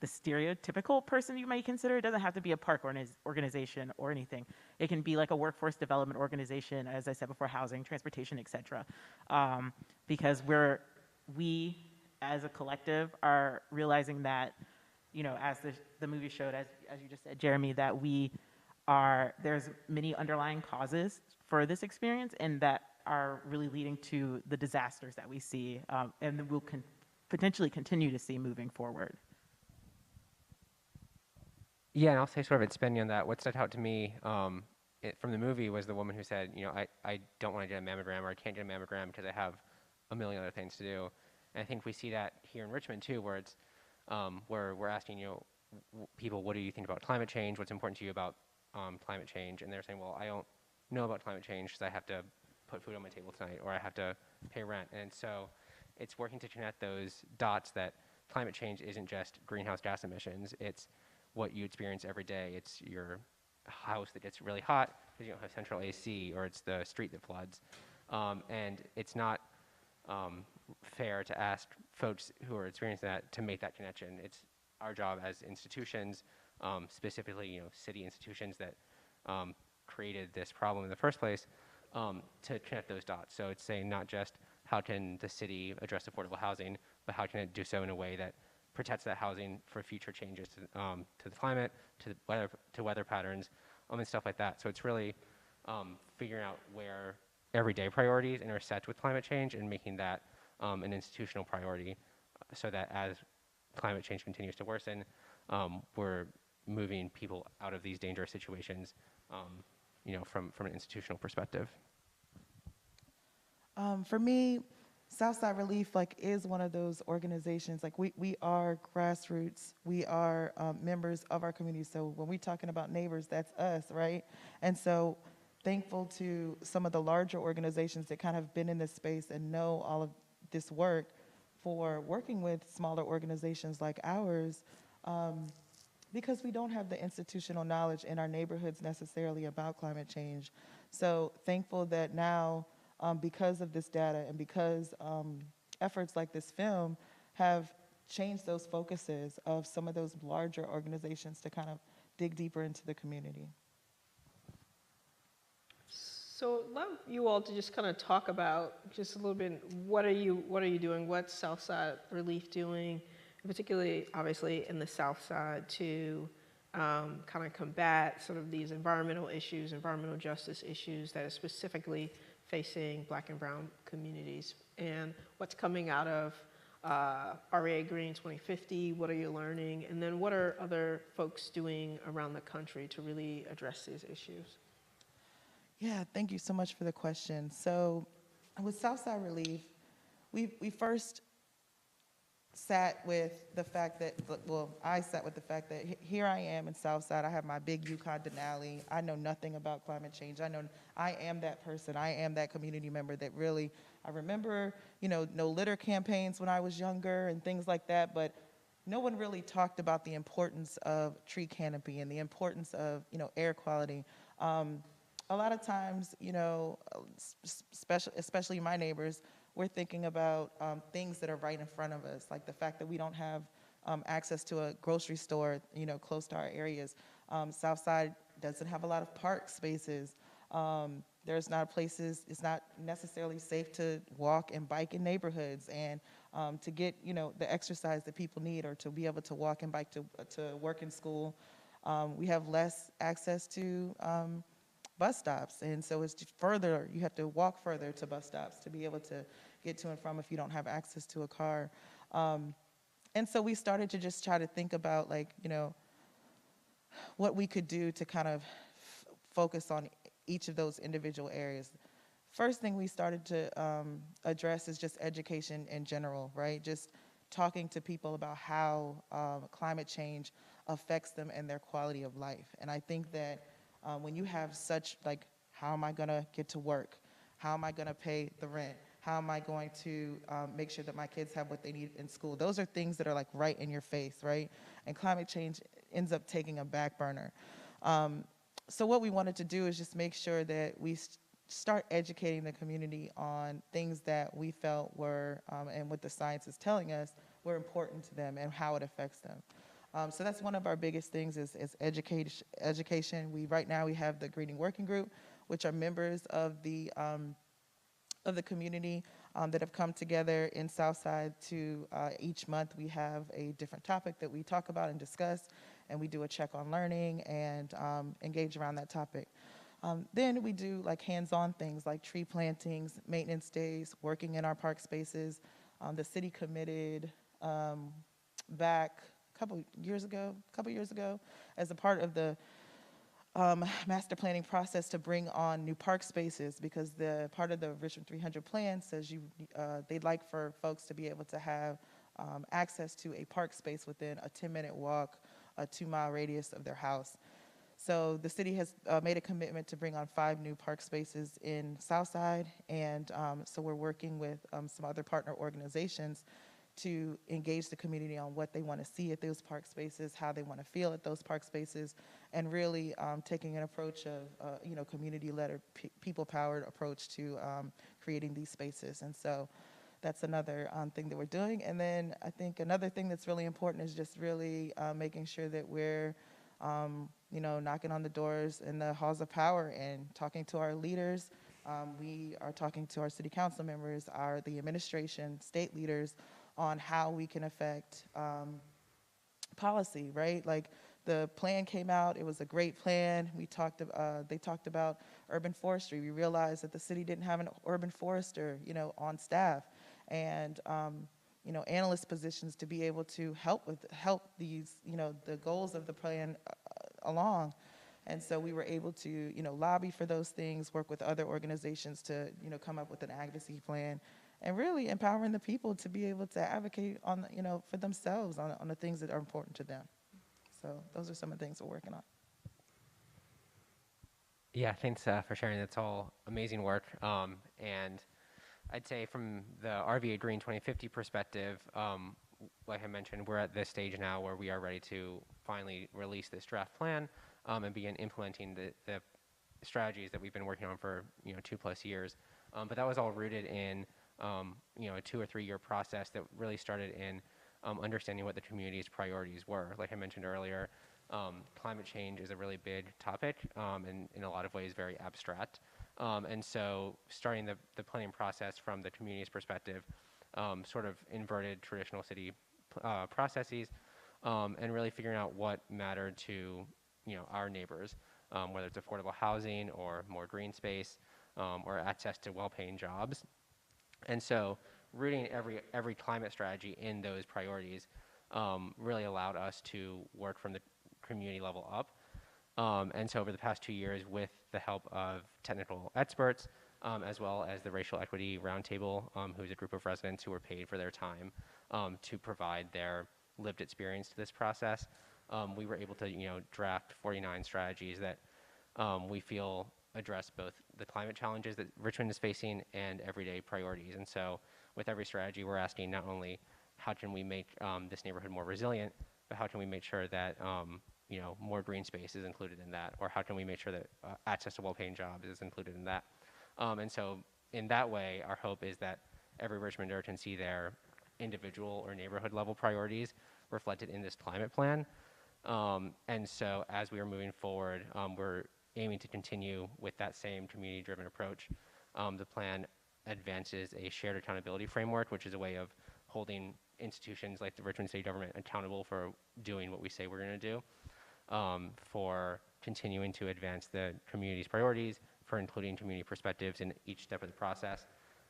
the stereotypical person you might consider. It doesn't have to be a park organization or anything. It can be like a workforce development organization, as I said before, housing, transportation, et cetera. Because we as a collective are realizing that, as the movie showed, as you just said, Jeremy, that there's many underlying causes for this experience, and that are really leading to the disasters that we see, and we'll potentially continue to see moving forward. Yeah, and I'll say sort of expanding on that, what stood out to me from the movie was the woman who said, I don't want to get a mammogram, or I can't get a mammogram because I have a million other things to do. And I think we see that here in Richmond too, where it's where we're asking people, what do you think about climate change? What's important to you about climate change? And they're saying, well, know about climate change because I have to put food on my table tonight, or I have to pay rent. And so it's working to connect those dots that climate change isn't just greenhouse gas emissions, it's what you experience every day. It's your house that gets really hot because you don't have central AC, or it's the street that floods. And it's not fair to ask folks who are experiencing that to make that connection. It's our job as institutions, specifically city institutions that created this problem in the first place, to connect those dots. So it's saying not just how can the city address affordable housing, but how can it do so in a way that protects that housing for future changes to the climate, to weather patterns, and stuff like that. So it's really figuring out where everyday priorities intersect with climate change and making that an institutional priority, so that as climate change continues to worsen, we're moving people out of these dangerous situations, from an institutional perspective. For me, Southside Relief is one of those organizations. We are grassroots. We are members of our community. So when we're talking about neighbors, that's us, right? And so thankful to some of the larger organizations that kind of been in this space and know all of this work for working with smaller organizations like ours, because we don't have the institutional knowledge in our neighborhoods necessarily about climate change. So thankful that now, because of this data and because efforts like this film have changed those focuses of some of those larger organizations to kind of dig deeper into the community. So I'd love you all to just kind of talk about just a little bit, what are you doing? What's Southside Relief doing, particularly obviously in the South Side, to kind of combat sort of these environmental issues, environmental justice issues that are specifically facing Black and Brown communities, and what's coming out of REA Green 2050, what are you learning, and then what are other folks doing around the country to really address these issues? Yeah, thank you so much for the question. So with Southside Relief, we first sat with the fact that, I sat with the fact that here I am in Southside, I have my big Yukon Denali, I know nothing about climate change. I am that person, I am that community member that really, I remember, no litter campaigns when I was younger and things like that, but no one really talked about the importance of tree canopy and the importance of, air quality. A lot of times, especially my neighbors, we're thinking about things that are right in front of us, like the fact that we don't have access to a grocery store, close to our areas. Southside doesn't have a lot of park spaces. There's not places, it's not necessarily safe to walk and bike in neighborhoods and to get, the exercise that people need, or to be able to walk and bike to work and school. We have less access to bus stops, and so it's just further, you have to walk further to bus stops to be able to get to and from if you don't have access to a car. And so we started to just try to think about what we could do to kind of focus on each of those individual areas. First thing we started to address is just education in general, right? Just talking to people about how climate change affects them and their quality of life. And I think that when you have such, how am I gonna get to work? How am I gonna pay the rent? How am I going to make sure that my kids have what they need in school? Those are things that are right in your face, right? And climate change ends up taking a back burner. So what we wanted to do is just make sure that we start educating the community on things that we felt were, and what the science is telling us, were important to them and how it affects them. So that's one of our biggest things is education. Right now we have the Greening Working Group, which are members of the community that have come together in Southside to each month we have a different topic that we talk about and discuss, and we do a check on learning and engage around that topic. Then we do hands-on things like tree plantings, maintenance days, working in our park spaces. The city committed back a couple years ago, as a part of the master planning process to bring on new park spaces, because the part of the Richmond 300 plan says they'd like for folks to be able to have access to a park space within a 10-minute walk, a 2-mile radius of their house. So the city has made a commitment to bring on 5 new park spaces in Southside, and so we're working with some other partner organizations to engage the community on what they want to see at those park spaces, how they want to feel at those park spaces, and really taking an approach of, community-led or people-powered approach to creating these spaces. And so that's another thing that we're doing. And then I think another thing that's really important is just really making sure that we're, knocking on the doors in the halls of power and talking to our leaders. We are talking to our city council members, the administration, state leaders, on how we can affect policy, right? Like the plan came out, it was a great plan. They talked about urban forestry. We realized that the city didn't have an urban forester, on staff, and analyst positions to be able to help these, the goals of the plan along. And so we were able to, lobby for those things, work with other organizations to, come up with an advocacy plan, and really empowering the people to be able to advocate on, for themselves on the things that are important to them. So those are some of the things we're working on. Yeah, thanks for sharing. That's all amazing work. And I'd say from the RVA Green 2050 perspective, like I mentioned, we're at this stage now where we are ready to finally release this draft plan and begin implementing the strategies that we've been working on for 2+ years. But that was all rooted in a 2 or 3 year process that really started in understanding what the community's priorities were. Like I mentioned earlier, climate change is a really big topic and in a lot of ways very abstract. And so starting the planning process from the community's perspective sort of inverted traditional city processes and really figuring out what mattered to our neighbors, whether it's affordable housing or more green space or access to well-paying jobs. And so rooting every climate strategy in those priorities really allowed us to work from the community level up. And so over the past 2 years, with the help of technical experts, as well as the Racial Equity Roundtable, who's a group of residents who were paid for their time to provide their lived experience to this process, we were able to draft 49 strategies that we feel address both the climate challenges that Richmond is facing and everyday priorities. And so with every strategy, we're asking not only how can we make this neighborhood more resilient, but how can we make sure that more green space is included in that, or how can we make sure that access to well-paying jobs is included in that. And so in that way, our hope is that every Richmonder can see their individual or neighborhood level priorities reflected in this climate plan. And so as we are moving forward, we're aiming to continue with that same community-driven approach. The plan advances a shared accountability framework, which is a way of holding institutions like the Richmond City government accountable for doing what we say we're going to do, for continuing to advance the community's priorities, for including community perspectives in each step of the process.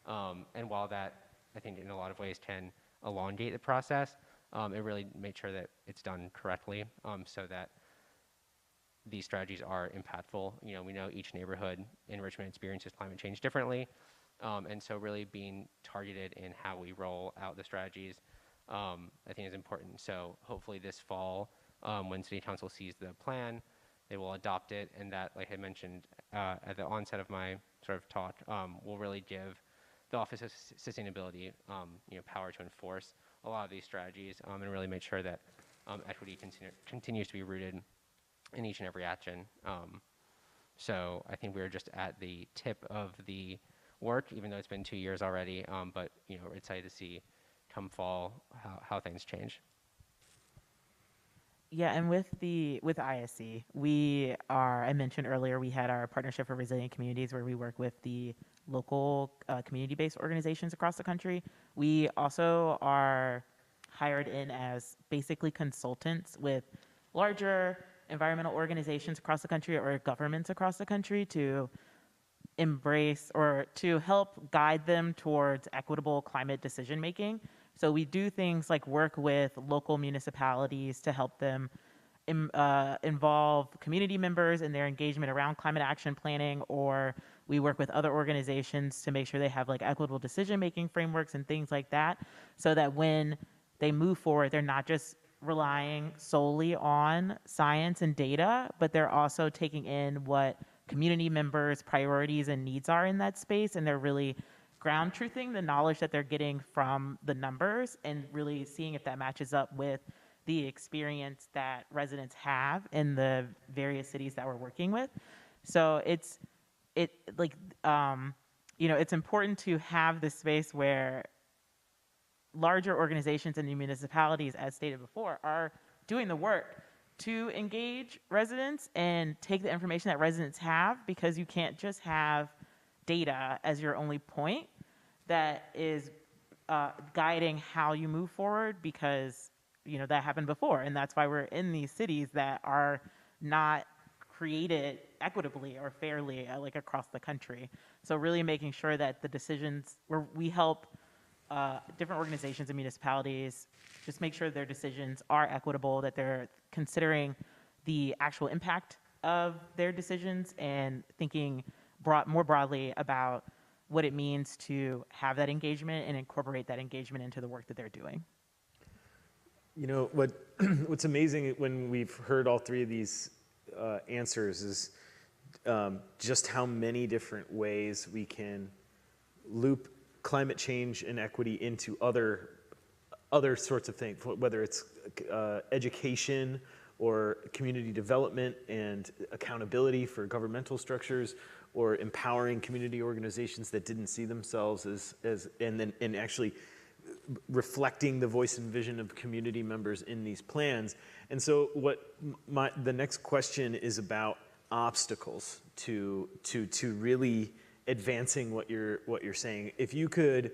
And while that, I think, in a lot of ways can elongate the process, it really makes sure that it's done correctly so that these strategies are impactful. We know each neighborhood in Richmond experiences climate change differently. And so really being targeted in how we roll out the strategies, I think is important. So hopefully this fall, when City Council sees the plan, they will adopt it. And that, like I mentioned at the onset of my sort of talk, will really give the Office of Sustainability power to enforce a lot of these strategies and really make sure that equity continues to be rooted in each and every action. So I think we're just at the tip of the work, even though it's been 2 years already, but we're excited to see come fall how things change. Yeah, and with ISC, I mentioned earlier, we had our Partnership for Resilient Communities where we work with the local community-based organizations across the country. We also are hired in as basically consultants with larger environmental organizations across the country or governments across the country to embrace or to help guide them towards equitable climate decision making. So we do things like work with local municipalities to help them involve community members in their engagement around climate action planning, or we work with other organizations to make sure they have like equitable decision making frameworks and things like that, so that when they move forward, they're not just relying solely on science and data, but they're also taking in what community members' priorities and needs are in that space, and they're really ground truthing the knowledge that they're getting from the numbers and really seeing if that matches up with the experience that residents have in the various cities that we're working with. So it's important to have this space where larger organizations and municipalities, as stated before, are doing the work to engage residents and take the information that residents have, because you can't just have data as your only point that is guiding how you move forward, because that happened before, and that's why we're in these cities that are not created equitably or fairly like across the country. So really making sure that the decisions where we help different organizations and municipalities just make sure their decisions are equitable, that they're considering the actual impact of their decisions and thinking more broadly about what it means to have that engagement and incorporate that engagement into the work that they're doing. What's amazing when we've heard all three of these answers is just how many different ways we can loop climate change and equity into other sorts of things, whether it's education or community development and accountability for governmental structures, or empowering community organizations that didn't see themselves and actually reflecting the voice and vision of community members in these plans. And so the next question is about obstacles to really advancing what you're saying. If you could,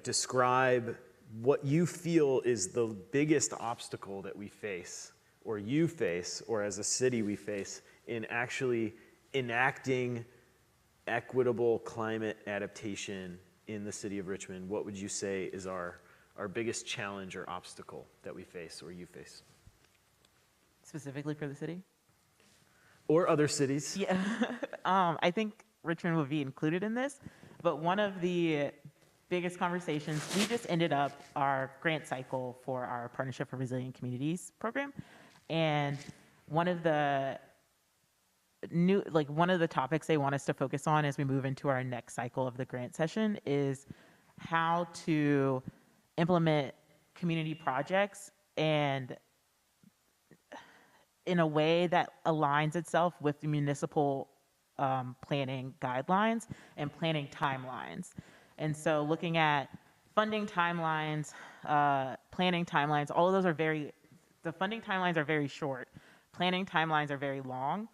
describe what you feel is the biggest obstacle that we face, or you face, or as a city we face, in actually enacting equitable climate adaptation in the city of Richmond, what would you say is our biggest challenge or obstacle that we face or you face? Specifically for the city? Or other cities? Yeah. I think Richmond would be included in this, but one of the biggest conversations, we just ended up our grant cycle for our Partnership for Resilient Communities program, and one of the topics they want us to focus on as we move into our next cycle of the grant session is how to implement community projects and in a way that aligns itself with the municipal planning guidelines and planning timelines. And so looking at funding timelines, planning timelines, all of those the funding timelines are very short. Planning timelines are very long.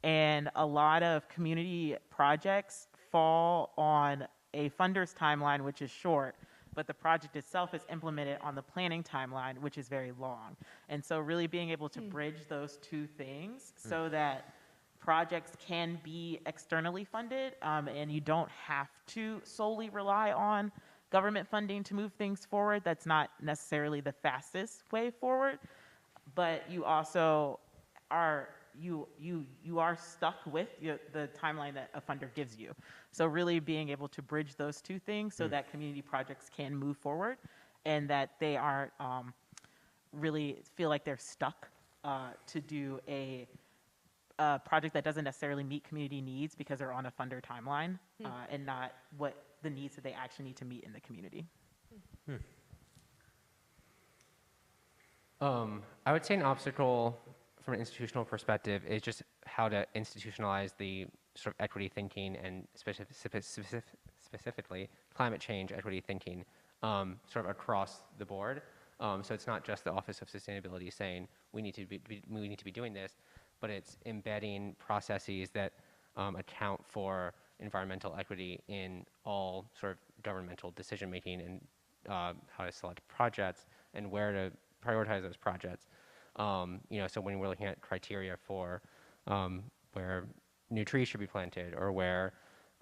And a lot of community projects fall on a funder's timeline, which is short, but the project itself is implemented on the planning timeline, which is very long. And so really being able to bridge those two things so that projects can be externally funded, and you don't have to solely rely on government funding to move things forward. That's not necessarily the fastest way forward, but you also are you are stuck with the timeline that a funder gives you. So really being able to bridge those two things so that community projects can move forward and that they aren't really feel like they're stuck to do a project that doesn't necessarily meet community needs because they're on a funder timeline and not what the needs that they actually need to meet in the community. I would say an obstacle from an institutional perspective is just how to institutionalize the sort of equity thinking and specifically climate change equity thinking sort of across the board. So it's not just the Office of Sustainability saying we need to be doing this, but it's embedding processes that account for environmental equity in all sort of governmental decision making and how to select projects and where to prioritize those projects. So when we're looking at criteria for where new trees should be planted or where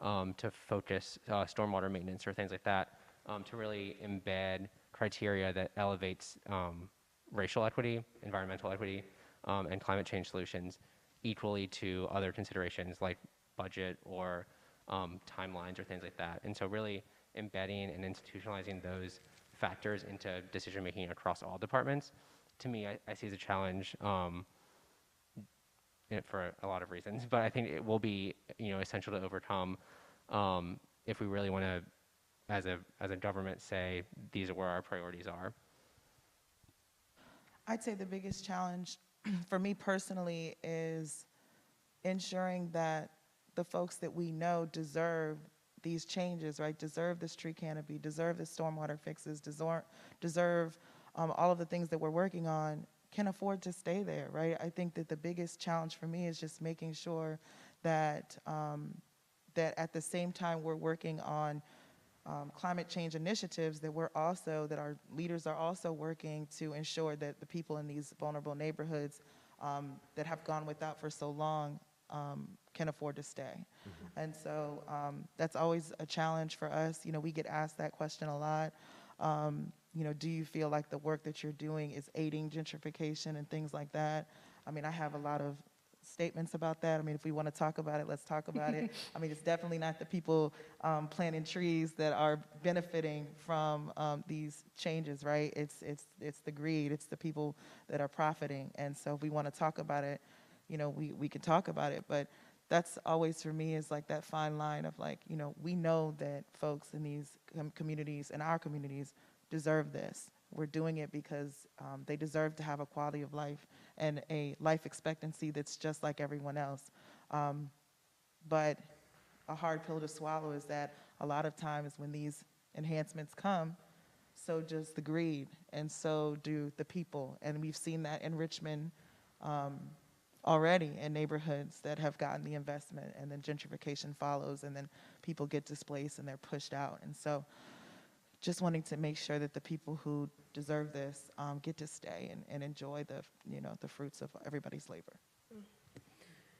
to focus stormwater maintenance or things like that, to really embed criteria that elevates racial equity, environmental equity, and climate change solutions equally to other considerations like budget or timelines or things like that. And so really embedding and institutionalizing those factors into decision making across all departments to me, I see as a challenge for a lot of reasons, but I think it will be, essential to overcome if we really want to, as a government, say these are where our priorities are. I'd say the biggest challenge for me personally is ensuring that the folks that we know deserve these changes, right? Deserve this tree canopy, deserve the stormwater fixes, deserve all of the things that we're working on, can afford to stay there, right? I think that the biggest challenge for me is just making sure that that at the same time we're working on climate change initiatives, that our leaders are also working to ensure that the people in these vulnerable neighborhoods that have gone without for so long can afford to stay. Mm-hmm. And so that's always a challenge for us. We get asked that question a lot. Do you feel like the work that you're doing is aiding gentrification and things like that? I mean, I have a lot of statements about that. I mean, if we want to talk about it, let's talk about it. I mean, it's definitely not the people planting trees that are benefiting from these changes, right? It's the greed. It's the people that are profiting. And so if we want to talk about it, we can talk about it. But that's always for me is like that fine line of like, we know that folks in these communities, in our communities, deserve this. We're doing it because they deserve to have a quality of life and a life expectancy that's just like everyone else. But a hard pill to swallow is that a lot of times when these enhancements come, so does the greed, and so do the people. And we've seen that in Richmond already, in neighborhoods that have gotten the investment, and then gentrification follows, and then people get displaced and they're pushed out. And so just wanting to make sure that the people who deserve this get to stay and enjoy the fruits of everybody's labor.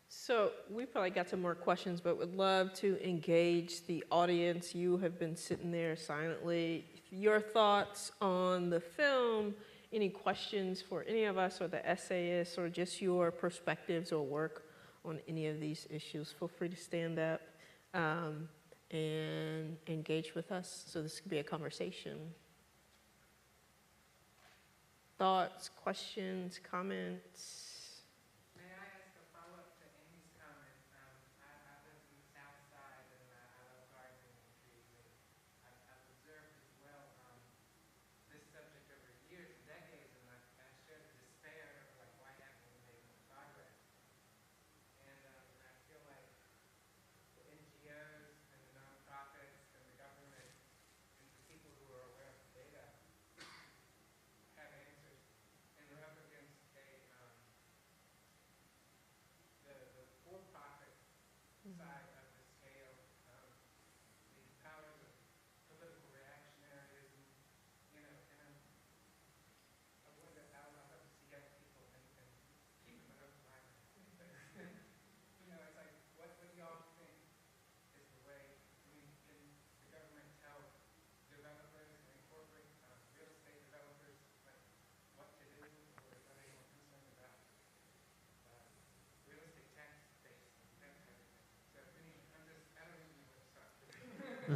So we probably got some more questions, but would love to engage the audience. You have been sitting there silently. Your thoughts on the film, any questions for any of us or the essayists, or just your perspectives or work on any of these issues, feel free to stand up and engage with us. So this could be a conversation. Thoughts, questions, comments?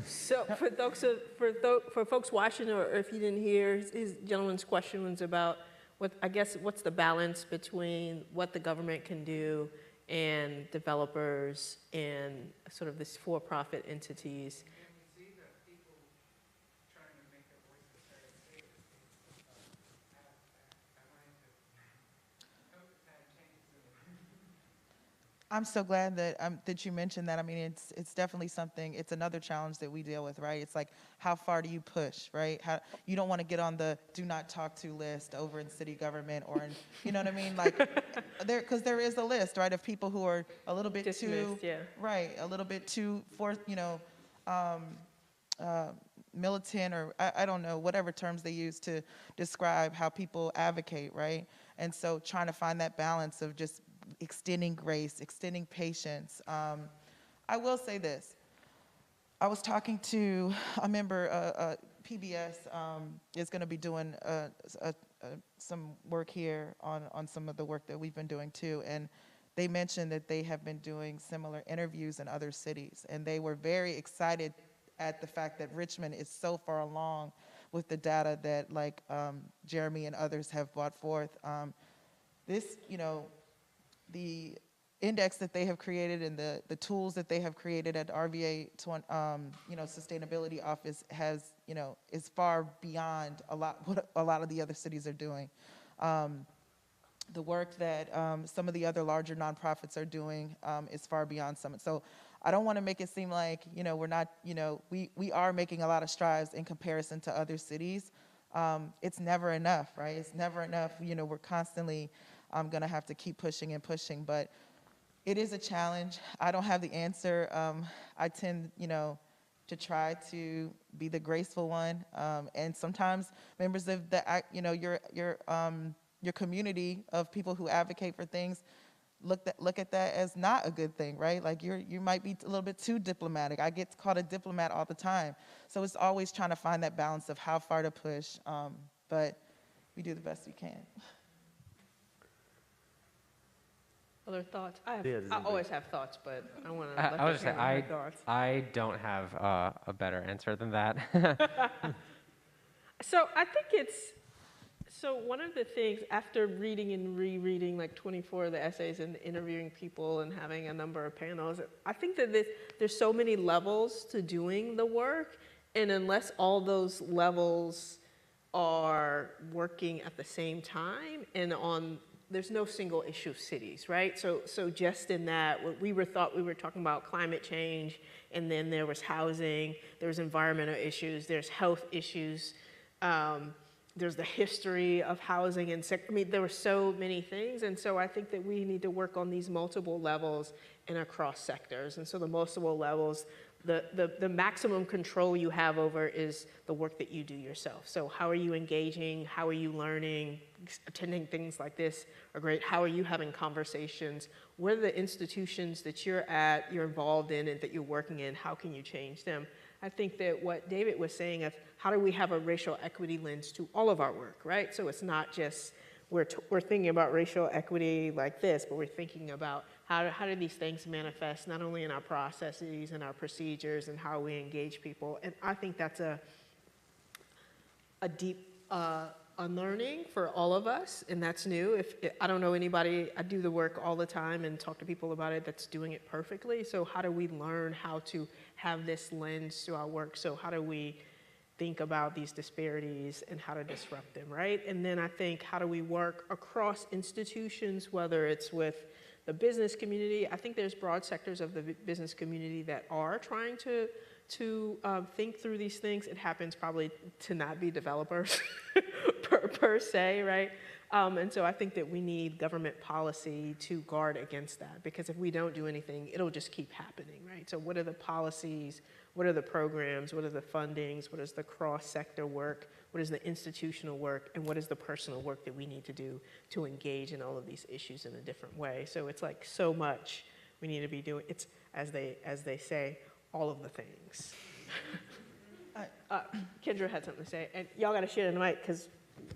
So for folks watching, or if you didn't hear, his gentleman's question was about what's the balance between what the government can do and developers and sort of this for-profit entities. I'm so glad that you mentioned that. I mean, it's definitely something. It's another challenge that we deal with, right? It's like, how far do you push, right? You don't want to get on the do not talk to list over in city government, or in, you know what I mean? Like, because there is a list, right, of people who are a little bit dismissed, right, a little bit too militant, or I don't know, whatever terms they use to describe how people advocate, right? And so trying to find that balance of just extending grace, extending patience. I will say this. I was talking to a member, PBS is going to be doing some work here on some of the work that we've been doing too. And they mentioned that they have been doing similar interviews in other cities. And they were very excited at the fact that Richmond is so far along with the data that like Jeremy and others have brought forth. This, the index that they have created and the tools that they have created at RVA, Sustainability Office has, is far beyond what a lot of the other cities are doing. The work that some of the other larger nonprofits are doing is far beyond Summit. So I don't want to make it seem like, we're not, we are making a lot of strides in comparison to other cities. It's never enough, right? It's never enough. We're constantly going to have to keep pushing and pushing, but it is a challenge. I don't have the answer. I tend, to try to be the graceful one. And sometimes members of the, your community of people who advocate for things look at that as not a good thing, right? Like you might be a little bit too diplomatic. I get called a diplomat all the time. So it's always trying to find that balance of how far to push. But we do the best we can. Other thoughts? I always have thoughts, but I want to. I was just saying, I don't have a better answer than that. So I think so one of the things, after reading and rereading like 24 of the essays and interviewing people and having a number of panels, I think that there's so many levels to doing the work, and unless all those levels are working at the same time and there's no single issue cities, right? So just in that, we were talking about climate change, and then there was housing, there was environmental issues, there's health issues, there's the history of housing, and there were so many things, and so I think that we need to work on these multiple levels and across sectors. And so the multiple levels, the maximum control you have over is the work that you do yourself. So how are you engaging? How are you learning? Attending things like this are great. How are you having conversations? What are the institutions that you're involved in and that you're working in? How can you change them? I think that what David was saying of how do we have a racial equity lens to all of our work, right? So it's not just we're thinking about racial equity like this, but we're thinking about how do these things manifest not only in our processes and our procedures and how we engage people. And I think that's a deep unlearning for all of us, and that's new. I don't know anybody, I do the work all the time and talk to people about it that's doing it perfectly. So how do we learn how to have this lens to our work? So how do we think about these disparities and how to disrupt them, right? And then I think, how do we work across institutions, whether it's with the business community? I think there's broad sectors of the business community that are trying to think through these things. It happens probably to not be developers per se, right? And so I think that we need government policy to guard against that, because if we don't do anything, it'll just keep happening, right? So what are the policies? What are the programs? What are the fundings? What is the cross-sector work? What is the institutional work? And what is the personal work that we need to do to engage in all of these issues in a different way? So it's like so much we need to be doing. It's, as they say, all of the things. Kendra had something to say, and y'all got to share the mic because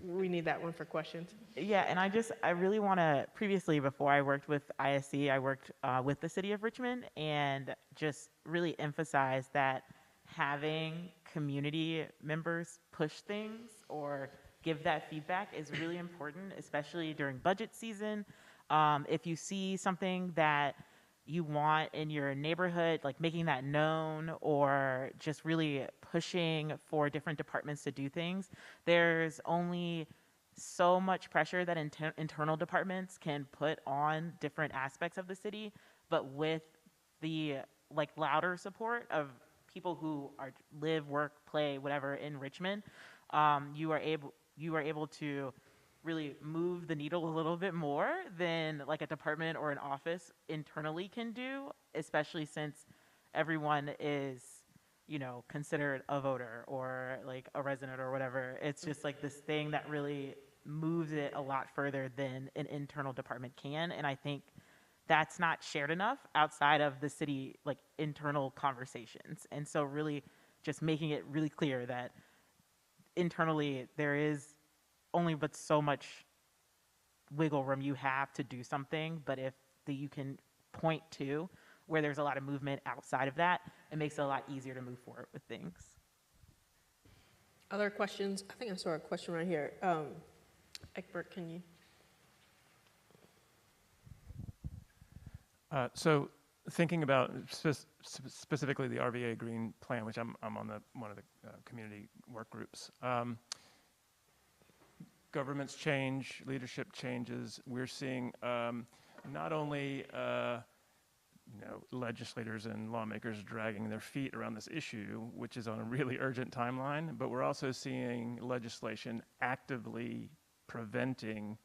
we need that one for questions. Yeah, and I really want to, previously before I worked with ISC, I worked with the city of Richmond, and just really emphasize that having community members push things or give that feedback is really important, especially during budget season. If you see something that you want in your neighborhood, like making that known or just really pushing for different departments to do things, there's only so much pressure that internal departments can put on different aspects of the city, but with the louder support of people who live, work, play, whatever in Richmond, you are able to really move the needle a little bit more than like a department or an office internally can do, especially since everyone is, considered a voter or like a resident or whatever. It's just like this thing that really moves it a lot further than an internal department can. And I think that's not shared enough outside of the city, like internal conversations. And so really just making it really clear that internally there is only but so much wiggle room you have to do something, but if you can point to where there's a lot of movement outside of that, it makes it a lot easier to move forward with things. Other questions? I think I saw a question right here. Egbert, can you? So thinking about specifically the RVA Green Plan, which I'm on one of the community work groups. Governments change, leadership changes. We're seeing not only legislators and lawmakers dragging their feet around this issue, which is on a really urgent timeline, but we're also seeing legislation actively preventing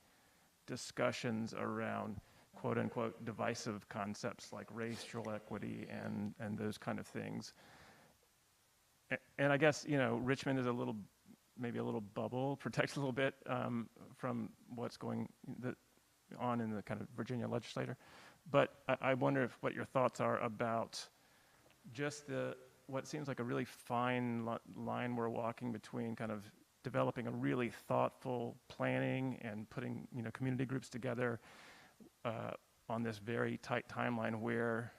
discussions around quote unquote divisive concepts like racial equity and those kind of things. And I guess, Richmond is maybe a little bubble, protects a little bit from what's going on in the kind of Virginia legislature. But I wonder what your thoughts are about just what seems like a really fine line we're walking between kind of developing a really thoughtful planning and putting community groups together on this very tight timeline where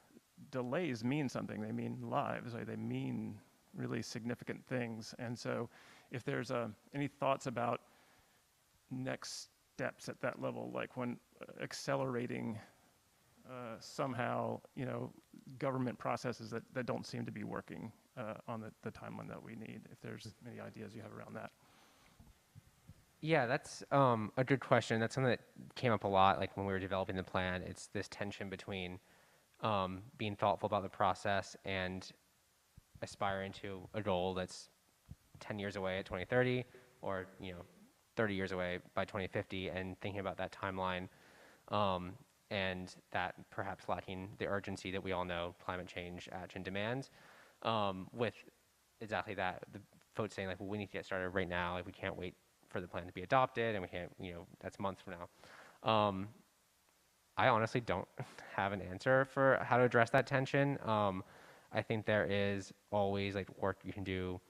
delays mean something. They mean lives, right? They mean really significant things. And so if there's any thoughts about next steps at that level, like when accelerating somehow, government processes that don't seem to be working on the timeline that we need, if there's any ideas you have around that. Yeah, that's a good question. That's something that came up a lot, like when we were developing the plan. It's this tension between being thoughtful about the process and aspiring to a goal that's 10 years away at 2030 or 30 years away by 2050, and thinking about that timeline and that perhaps lacking the urgency that we all know climate change action demands, with exactly that, the folks saying like, well, we need to get started right now, like we can't wait for the plan to be adopted, and we can't, that's months from now. I honestly don't have an answer for how to address that tension. I think there is always like work you can do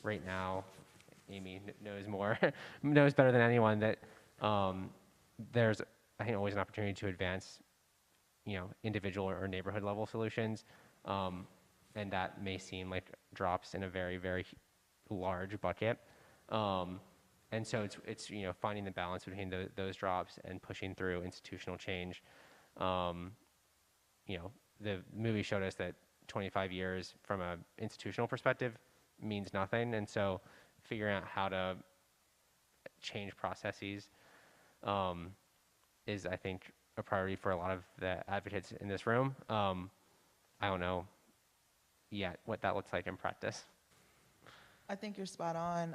right now. Amy knows better than anyone that there's, I think, always an opportunity to advance, individual or neighborhood level solutions. And that may seem like drops in a very, very large bucket. And so it's finding the balance between those drops and pushing through institutional change. The movie showed us that 25 years from an institutional perspective means nothing, and so figuring out how to change processes is, I think, a priority for a lot of the advocates in this room. I don't know yet what that looks like in practice. I think you're spot on.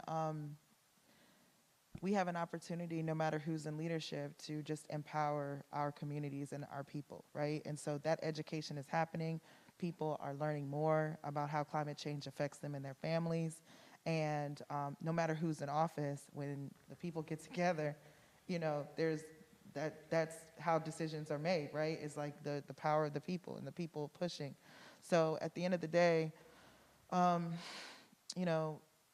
We have an opportunity, no matter who's in leadership, to just empower our communities and our people, right? And so that education is happening. People are learning more about how climate change affects them and their families. And no matter who's in office, when the people get together, that's how decisions are made, right? It's like the power of the people and the people pushing. So at the end of the day, no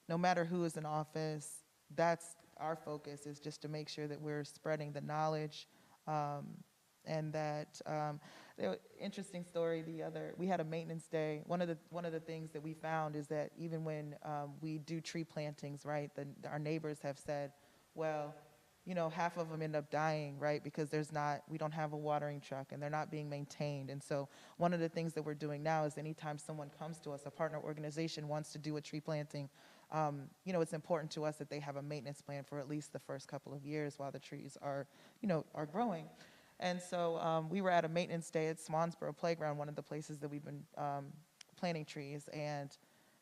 matter who is in office, that's our focus, is just to make sure that we're spreading the knowledge, and that interesting story. We had a maintenance day. One of the things that we found is that even when we do tree plantings, right, our neighbors have said, well, half of them end up dying, right, because we don't have a watering truck and they're not being maintained. And so one of the things that we're doing now is anytime someone comes to us, a partner organization wants to do a tree planting, it's important to us that they have a maintenance plan for at least the first couple of years while the trees are growing. And so we were at a maintenance day at Swansboro Playground, one of the places that we've been planting trees, and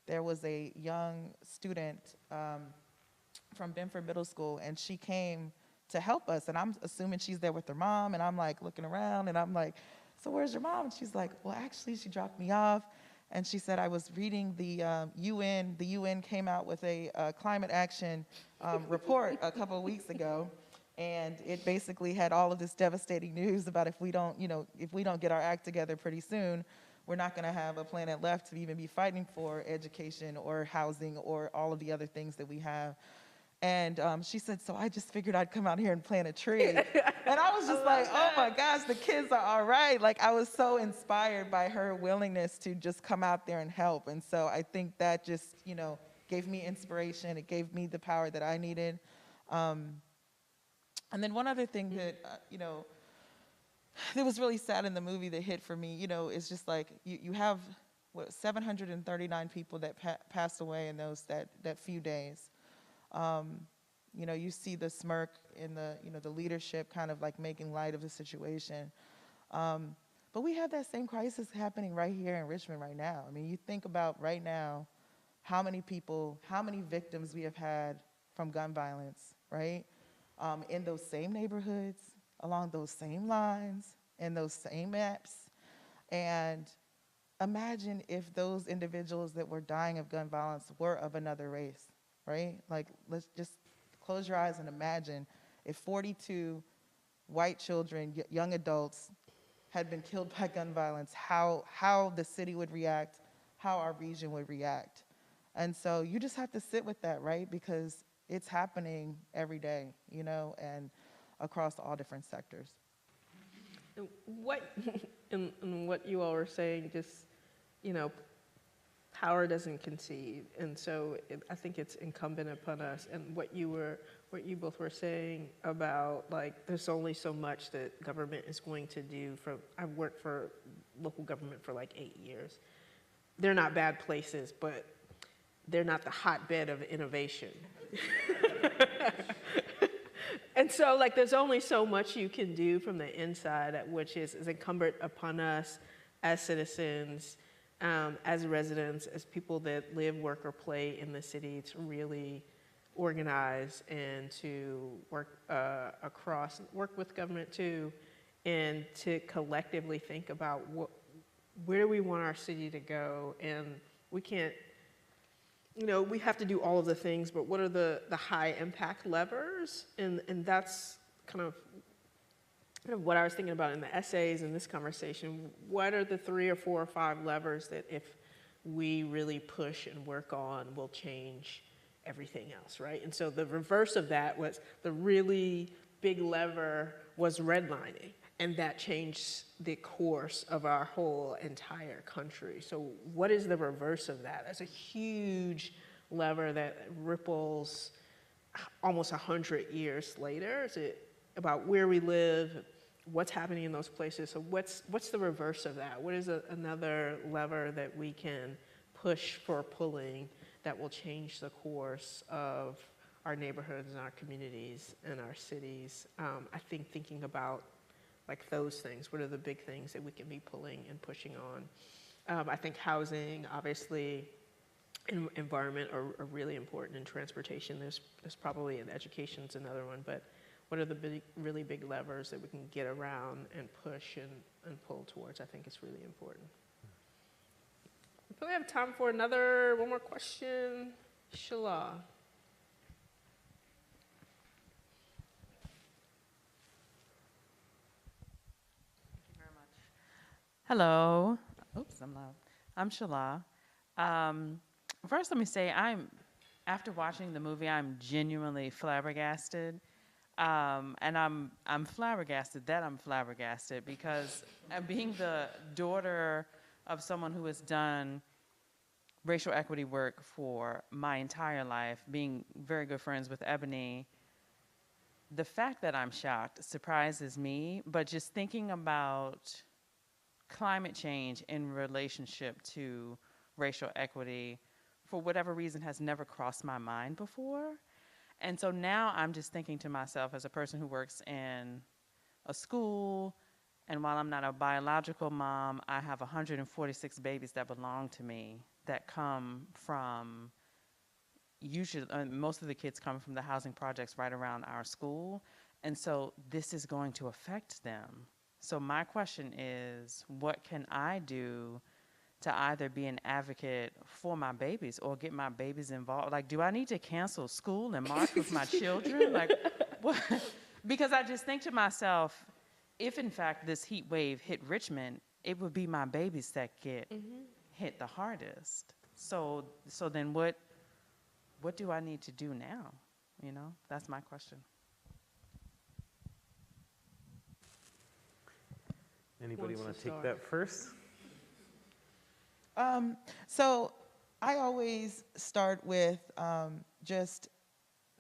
there was a young student from Benford Middle School, and she came to help us, and I'm assuming she's there with her mom, and I'm like looking around, and I'm like, so where's your mom? And she's like, well, actually, she dropped me off. And she said, I was reading the UN. The UN came out with a climate action report a couple of weeks ago, and it basically had all of this devastating news about if we don't get our act together pretty soon, we're not going to have a planet left to even be fighting for education or housing or all of the other things that we have. And she said, so I just figured I'd come out here and plant a tree. And I was just like, oh my gosh, the kids are all right. Like, I was so inspired by her willingness to just come out there and help. And so I think that just, gave me inspiration. It gave me the power that I needed. And then one other thing that, it was really sad in the movie that hit for me, is just like you have, 739 people that passed away in that few days. You see the smirk in the leadership kind of like making light of the situation. But we have that same crisis happening right here in Richmond right now. I mean, you think about right now how many people, how many victims we have had from gun violence, right? In those same neighborhoods, along those same lines, in those same maps. And imagine if those individuals that were dying of gun violence were of another race, right? Like, let's just close your eyes and imagine if 42 white children, young adults, had been killed by gun violence, how the city would react, how our region would react. And so you just have to sit with that, right? Because it's happening every day, and across all different sectors. What you all were saying, just, power doesn't concede, and so I think it's incumbent upon us. And what you both were saying about, like, there's only so much that government is going to do. I've worked for local government for like 8 years. They're not bad places, but they're not the hotbed of innovation. And so, like, there's only so much you can do from the inside, which is incumbent upon us as citizens, as residents, as people that live, work, or play in the city, to really organize and to work work with government too, and to collectively think about where we want our city to go. And we can't, we have to do all of the things, but what are the high impact levers? And that's kind of what I was thinking about in the essays in this conversation. What are the 3 or 4 or 5 levers that if we really push and work on will change everything else, right? And so the reverse of that was the really big lever was redlining, and that changed the course of our whole entire country. So what is the reverse of that? That's a huge lever that ripples almost 100 years later. Is it about where we live, what's happening in those places? So what's the reverse of that? What is another lever that we can push for pulling that will change the course of our neighborhoods and our communities and our cities? I think thinking about like those things, what are the big things that we can be pulling and pushing on? I think housing, obviously, and environment are really important, and transportation. There's probably, and education's another one, but what are the really big levers that we can get around and push and pull towards? I think it's really important. We probably have time for one more question. Shala. Hello. Oops, I'm loud. I'm Shala. First, let me say, after watching the movie, I'm genuinely flabbergasted. And I'm flabbergasted that I'm flabbergasted, because being the daughter of someone who has done racial equity work for my entire life, being very good friends with Ebony, the fact that I'm shocked surprises me. But just thinking about climate change in relationship to racial equity, for whatever reason, has never crossed my mind before. And so now I'm just thinking to myself, as a person who works in a school, and while I'm not a biological mom, I have 146 babies that belong to me that come from, usually, most of the kids come from the housing projects right around our school. And so this is going to affect them. So my question is, what can I do to either be an advocate for my babies or get my babies involved? Like, do I need to cancel school and march with my children? Like, what? Because I just think to myself, if in fact this heat wave hit Richmond, it would be my babies that get hit the hardest. So then what do I need to do now? That's my question. Anybody want to take that first? So I always start with just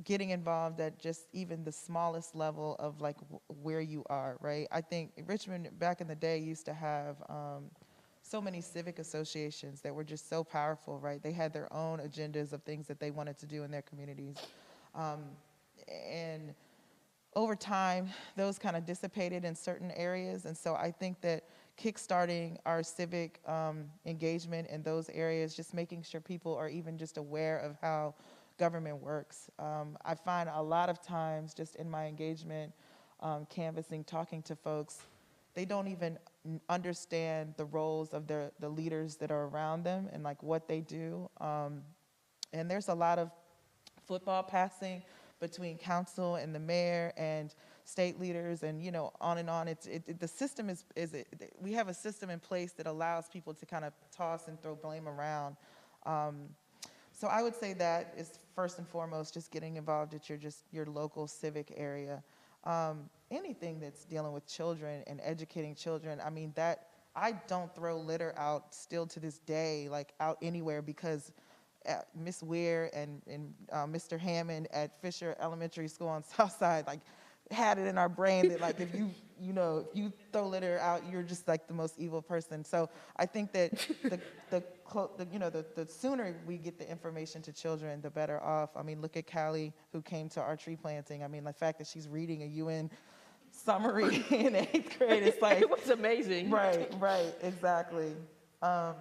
getting involved at just even the smallest level of like where you are, right? I think Richmond back in the day used to have so many civic associations that were just so powerful, right? They had their own agendas of things that they wanted to do in their communities. And over time, those kind of dissipated in certain areas. And so I think that kickstarting our civic engagement in those areas, just making sure people are even just aware of how government works. I find a lot of times just in my engagement, canvassing, talking to folks, they don't even understand the roles of the leaders that are around them and like what they do. And there's a lot of football passing between council and the mayor and state leaders and, you know, on and on. The system we have a system in place that allows people to kind of toss and throw blame around. So I would say that is first and foremost, just getting involved at your local civic area. Anything that's dealing with children and educating children, I mean, that I don't throw litter out still to this day, like out anywhere, because Miss Weir and Mr. Hammond at Fisher Elementary School on South Side, like, had it in our brain that like if you throw litter out, you're just like the most evil person. So I think that the sooner we get the information to children, the better off. I mean, look at Callie, who came to our tree planting. I mean, the fact that she's reading a UN summary in 8th grade, it's like it was amazing. Right, exactly. I'm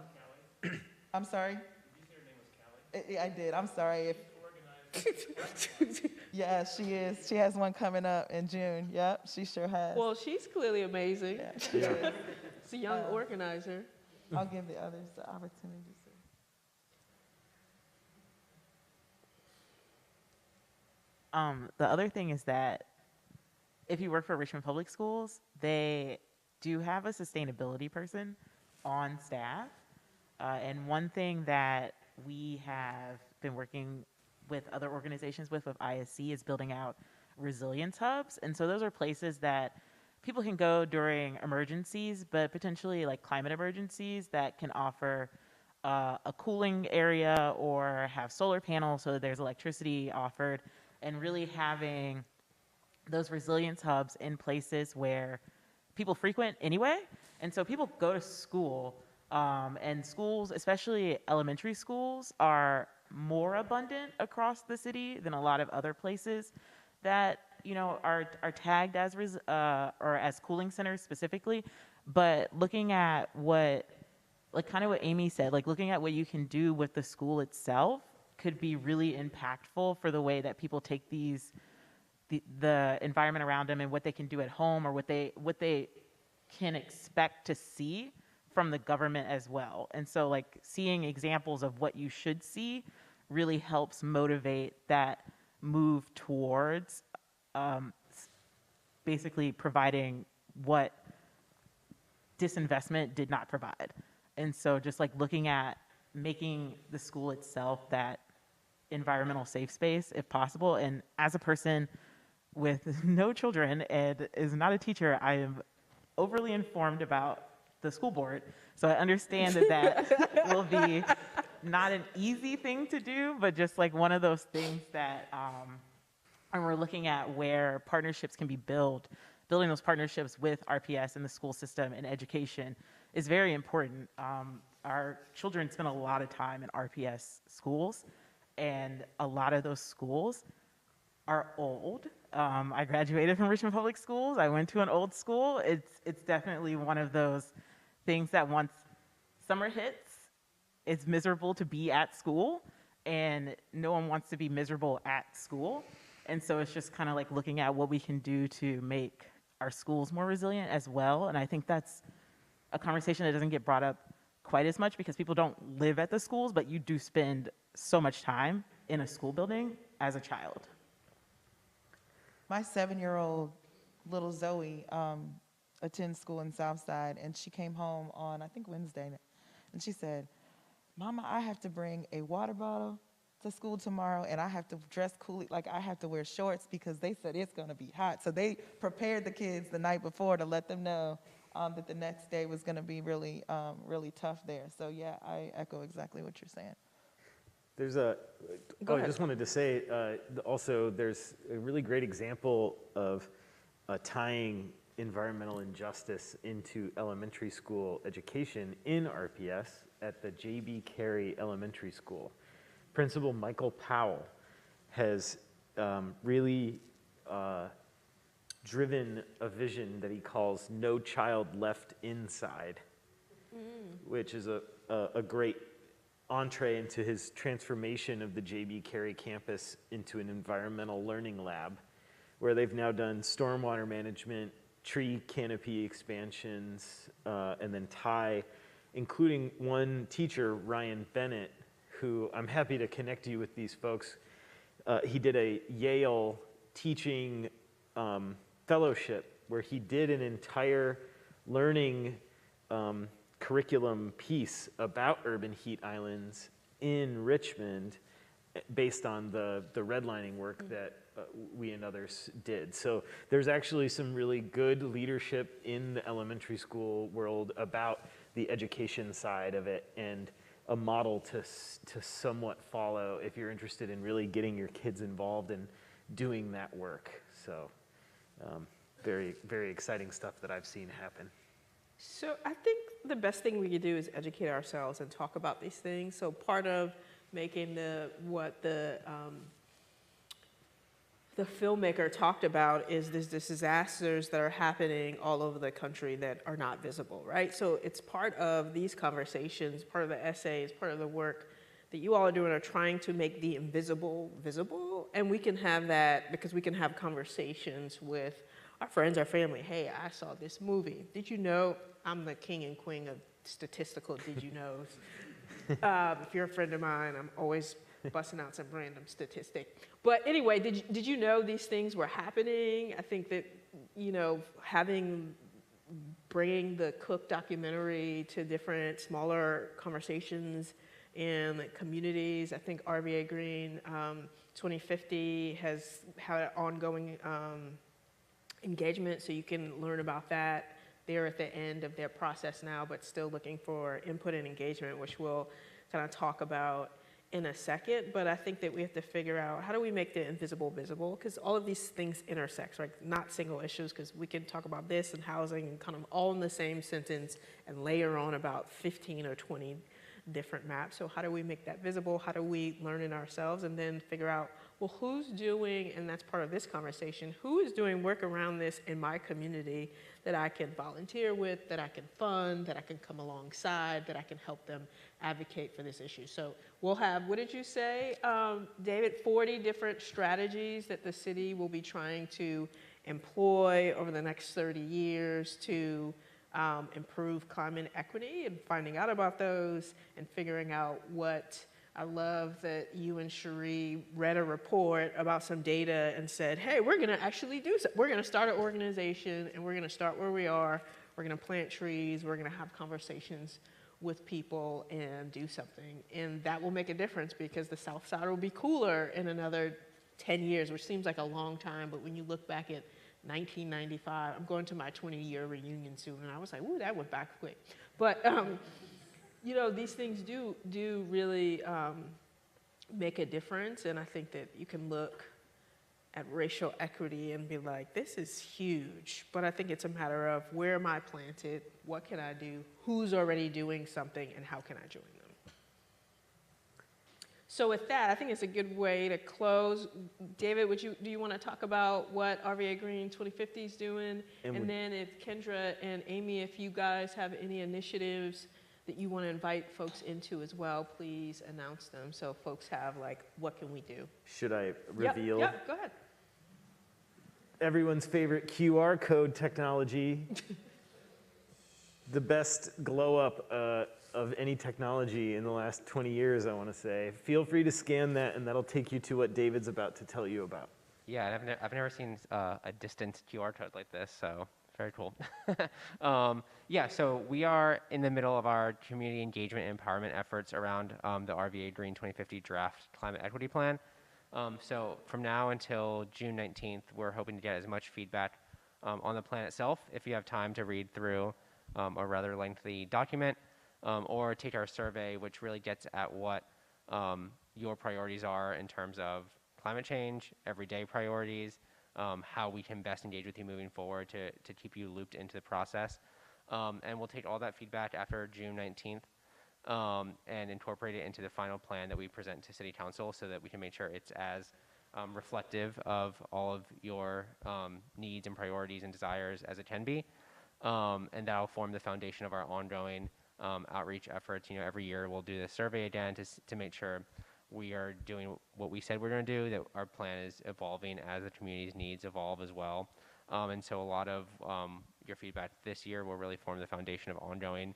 sorry. I did. I'm sorry. Yeah, she is. She has one coming up in June. Yep, she sure has. Well, she's clearly amazing. Yeah, she is. It's a young organizer. I'll give the others the opportunity to see. The other thing is that if you work for Richmond Public Schools, they do have a sustainability person on staff. And one thing that we have been working with other organizations with ISC is building out resilience hubs. And so those are places that people can go during emergencies, but potentially like climate emergencies that can offer a cooling area or have solar panels so that there's electricity offered, and really having those resilience hubs in places where people frequent anyway. And so people go to school, and schools, especially elementary schools, are more abundant across the city than a lot of other places that, you know, are tagged as or as cooling centers specifically. But looking at what, like kind of what Amy said, like looking at what you can do with the school itself could be really impactful for the way that people take the environment around them and what they can do at home, or what they can expect to see from the government as well. And so like seeing examples of what you should see really helps motivate that move towards basically providing what disinvestment did not provide. And so just like looking at making the school itself that environmental safe space if possible. And as a person with no children and is not a teacher, I am overly informed about the school board. So I understand that will be not an easy thing to do, but just like one of those things that, and we're looking at where partnerships can be built, building those partnerships with RPS and the school system and education is very important. Our children spend a lot of time in RPS schools, and a lot of those schools are old. I graduated from Richmond Public Schools. I went to an old school. It's definitely one of those things that once summer hits, it's miserable to be at school, and no one wants to be miserable at school. And so it's just kind of like looking at what we can do to make our schools more resilient as well. And I think that's a conversation that doesn't get brought up quite as much because people don't live at the schools, but you do spend so much time in a school building as a child. My 7-year-old little Zoe attends school in Southside, and she came home on, I think, Wednesday, and she said, "Mama, I have to bring a water bottle to school tomorrow, and I have to dress cool, like I have to wear shorts because they said it's gonna be hot." So they prepared the kids the night before to let them know that the next day was gonna be really, really tough there. So yeah, I echo exactly what you're saying. There's a, Go I ahead. just wanted to say, also, there's a really great example of tying environmental injustice into elementary school education in RPS at the J.B. Carey Elementary School. Principal Michael Powell has really driven a vision that he calls No Child Left Inside, which is a great entree into his transformation of the J.B. Carey campus into an environmental learning lab, where they've now done stormwater management, tree canopy expansions, and then tie, including one teacher, Ryan Bennett, who I'm happy to connect you with these folks. He did a Yale teaching fellowship where he did an entire learning curriculum piece about urban heat islands in Richmond based on the redlining work that we and others did. So there's actually some really good leadership in the elementary school world about the education side of it, and a model to somewhat follow if you're interested in really getting your kids involved in doing that work. So very, very exciting stuff that I've seen happen. So I think the best thing we could do is educate ourselves and talk about these things. So part of making what the filmmaker talked about is these disasters that are happening all over the country that are not visible, right? So it's part of these conversations, part of the essays, part of the work that you all are doing are trying to make the invisible visible. And we can have that because we can have conversations with our friends, our family. Hey, I saw this movie. Did you know? I'm the king and queen of statistical did you knows. If you're a friend of mine, I'm always busting out some random statistic. But anyway, did you know these things were happening? I think that, you know, bringing the Cook documentary to different smaller conversations in communities. I think RVA Green 2050 has had an ongoing engagement, so you can learn about that. They're at the end of their process now, but still looking for input and engagement, which we'll kind of talk about in a second. But I think that we have to figure out how do we make the invisible visible, because all of these things intersect, right? Not single issues, because we can talk about this and housing and kind of all in the same sentence and layer on about 15 or 20 different maps. So how do we make that visible? How do we learn it ourselves and then figure out, well, who's doing, and that's part of this conversation, who is doing work around this in my community that I can volunteer with, that I can fund, that I can come alongside, that I can help them advocate for this issue. So we'll have, what did you say, David, 40 different strategies that the city will be trying to employ over the next 30 years to improve climate equity, and finding out about those and figuring out what. I love that you and Cherie read a report about some data and said, hey, we're going to actually do something. We're going to start an organization, and we're going to start where we are. We're going to plant trees. We're going to have conversations with people and do something. And that will make a difference, because the South Side will be cooler in another 10 years, which seems like a long time. But when you look back at 1995, I'm going to my 20-year reunion soon, and I was like, ooh, that went back quick. But you know, these things do really make a difference, and I think that you can look at racial equity and be like, this is huge, but I think it's a matter of where am I planted, what can I do, who's already doing something, and how can I join them? So with that, I think it's a good way to close. David, do you want to talk about what RVA Green 2050 is doing? And then if Kendra and Amy, if you guys have any initiatives that you want to invite folks into as well, please announce them so folks have, like, what can we do? Should I reveal? Yep, go ahead. Everyone's favorite QR code technology. The best glow up of any technology in the last 20 years, I want to say. Feel free to scan that, and that'll take you to what David's about to tell you about. Yeah, I've never seen a distant QR code like this, so very cool. Yeah, so we are in the middle of our community engagement and empowerment efforts around the RVA Green 2050 draft climate equity plan. So from now until June 19th, we're hoping to get as much feedback on the plan itself, if you have time to read through a rather lengthy document, or take our survey, which really gets at what your priorities are in terms of climate change, everyday priorities, how we can best engage with you moving forward to keep you looped into the process. And we'll take all that feedback after June 19th and incorporate it into the final plan that we present to City Council so that we can make sure it's as reflective of all of your needs and priorities and desires as it can be. And that'll form the foundation of our ongoing outreach efforts. You know, every year we'll do this survey again to make sure we are doing what we said we're going to do, that our plan is evolving as the community's needs evolve as well. And so a lot of your feedback this year will really form the foundation of ongoing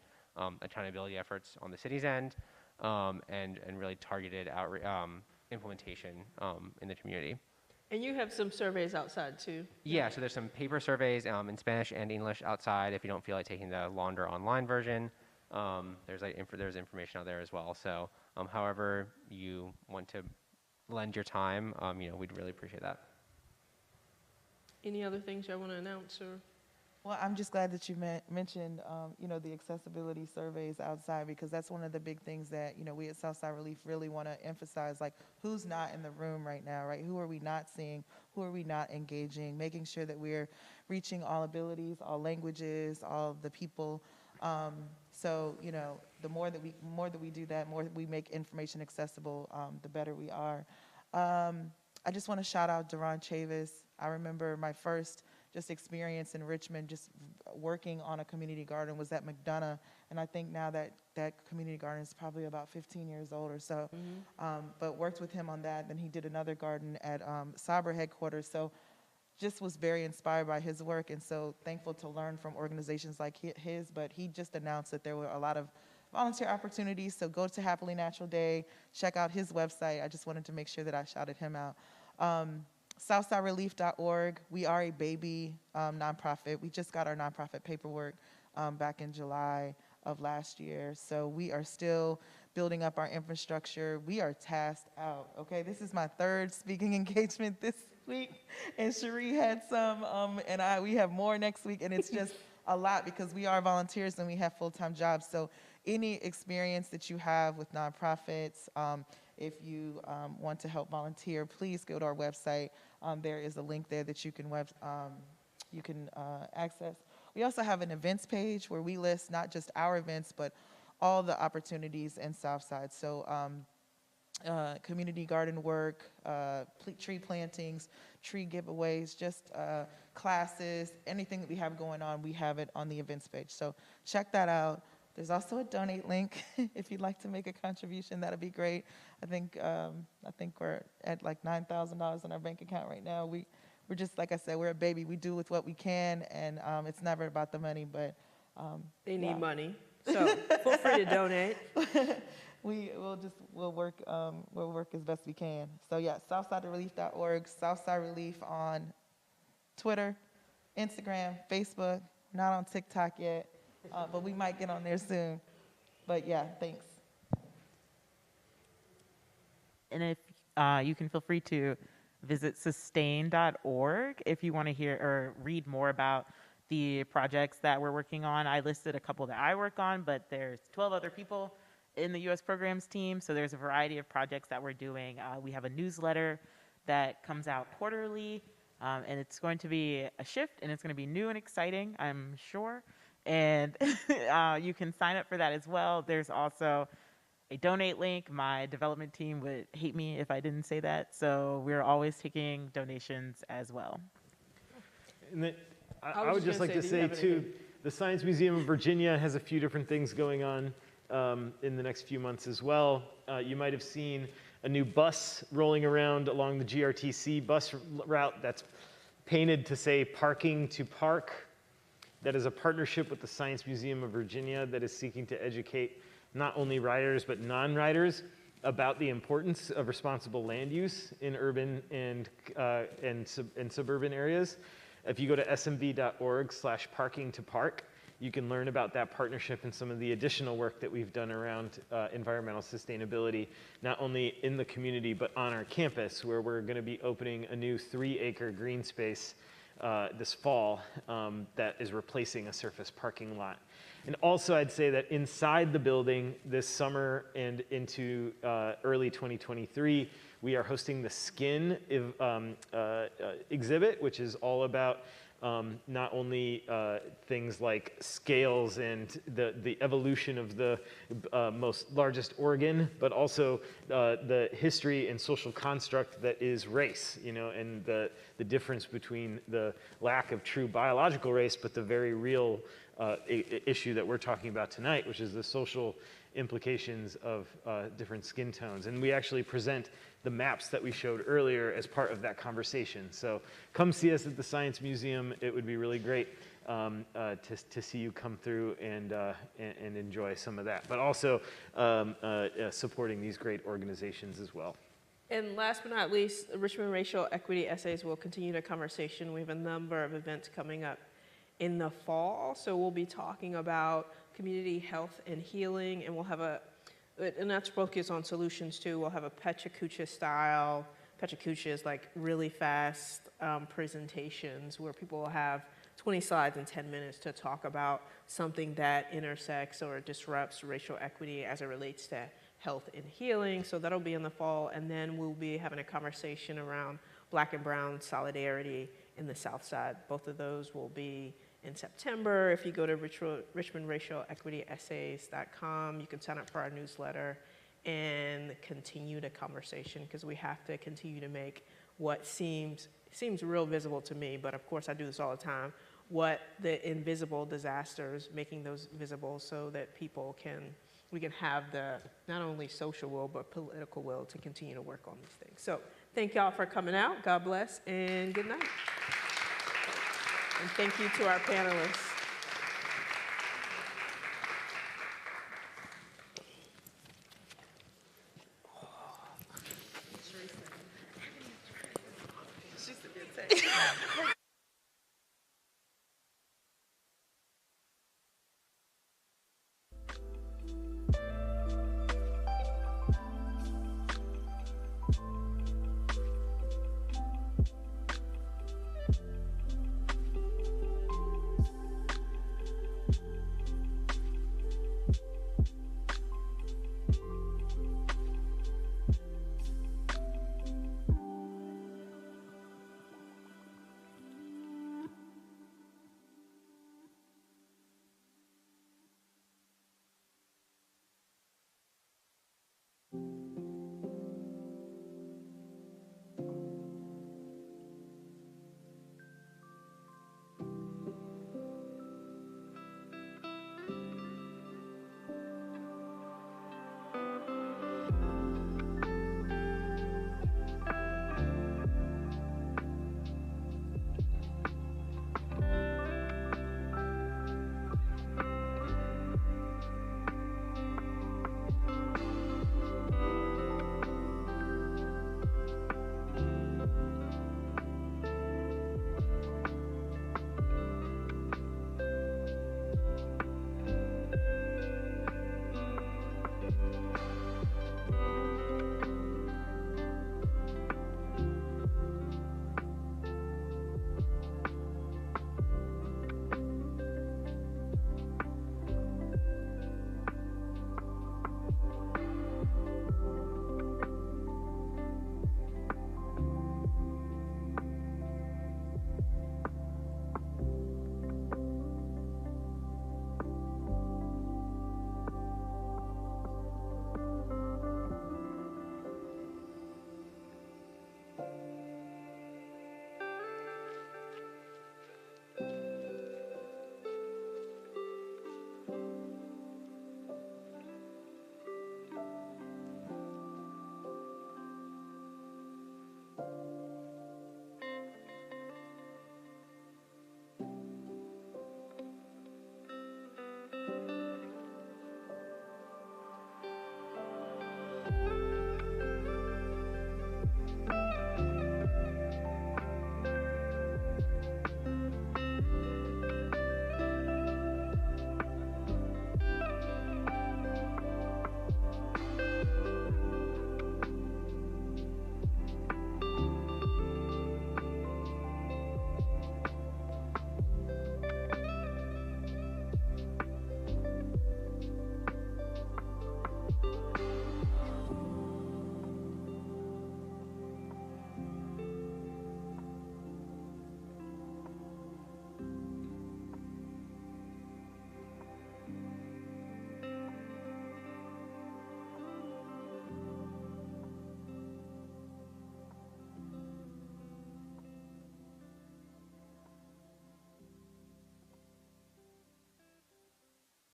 accountability efforts on the city's end and really targeted implementation in the community. And you have some surveys outside too. Yeah, so there's some paper surveys in Spanish and English outside if you don't feel like taking the longer online version. There's information out there as well. So however you want to lend your time, you know, we'd really appreciate that. Any other things I want to announce or? Well, I'm just glad that you mentioned, you know, the accessibility surveys outside, because that's one of the big things that, you know, we at Southside Relief really want to emphasize, like who's not in the room right now, right? Who are we not seeing? Who are we not engaging? Making sure that we're reaching all abilities, all languages, all of the people. So, you know, the more that we do that, more that we make information accessible, the better we are. I just want to shout out Duran Chavis. I remember my first just experience in Richmond, just working on a community garden, was at McDonough, and I think now that community garden is probably about 15 years old or so. But worked with him on that. Then he did another garden at Sabre headquarters. So just was very inspired by his work, and so thankful to learn from organizations like his. But he just announced that there were a lot of volunteer opportunities. So go to Happily Natural Day, check out his website. I just wanted to make sure that I shouted him out. SouthsideRelief.org. We are a baby nonprofit. We just got our nonprofit paperwork back in July of last year. So we are still building up our infrastructure. We are tasked out, okay? This is my third speaking engagement this week, and Cherie had some, and we have more next week, and it's just a lot because we are volunteers and we have full-time jobs. So any experience that you have with nonprofits, if you want to help volunteer, please go to our website. There is a link there that you can access. We also have an events page where we list not just our events, but all the opportunities in Southside. So community garden work, tree plantings, tree giveaways, just classes, anything that we have going on, we have it on the events page. So check that out. There's also a donate link if you'd like to make a contribution. That'd be great. I think we're at like $9,000 in our bank account right now. We're just, like I said, we're a baby. We do with what we can, and it's never about the money, but they need money. So feel free to donate. We'll work as best we can. So yeah, SouthsideRelief.org, Southside Relief on Twitter, Instagram, Facebook. Not on TikTok yet. But we might get on there soon. But yeah, thanks. And if you can feel free to visit sustain.org if you want to hear or read more about the projects that we're working on. I listed a couple that I work on, but there's 12 other people in the U.S. programs team. So there's a variety of projects that we're doing. We have a newsletter that comes out quarterly, and it's going to be a shift, and it's going to be new and exciting, I'm sure. And you can sign up for that as well. There's also a donate link. My development team would hate me if I didn't say that. So we're always taking donations as well. And then I would just like to say too, the Science Museum of Virginia has a few different things going on in the next few months as well. You might have seen a new bus rolling around along the GRTC bus route that's painted to say "Parking to Park." That is a partnership with the Science Museum of Virginia that is seeking to educate not only riders but non-riders about the importance of responsible land use in urban and suburban areas. If you go to smv.org/parking-to-park, you can learn about that partnership and some of the additional work that we've done around environmental sustainability, not only in the community but on our campus, where we're going to be opening a new 3-acre green space this fall that is replacing a surface parking lot. And also I'd say that inside the building this summer and into early 2023, we are hosting the Skin exhibit, which is all about not only things like scales and the evolution of the largest organ, but also the history and social construct that is race, and the difference between the lack of true biological race, but the very real issue that we're talking about tonight, which is the social implications of different skin tones. And we actually present the maps that we showed earlier as part of that conversation. So come see us at the Science Museum. It would be really great to see you come through and enjoy some of that, but also supporting these great organizations as well. And last but not least, Richmond Racial Equity Essays will continue the conversation. We have a number of events coming up in the fall. So we'll be talking about community health and healing, and we'll have and that's focused on solutions too. We'll have a Pechacucha style. Pechacucha is like really fast presentations where people will have 20 slides in 10 minutes to talk about something that intersects or disrupts racial equity as it relates to health and healing. So that'll be in the fall. And then we'll be having a conversation around Black and Brown solidarity in the South Side. Both of those will be in September. If you go to richmondracialequityessays.com, you can sign up for our newsletter and continue the conversation, because we have to continue to make what seems real visible to me, but of course I do this all the time, what the invisible disasters, making those visible so that we can have the not only social will but political will to continue to work on these things. So thank y'all for coming out. God bless and good night. And thank you to our panelists.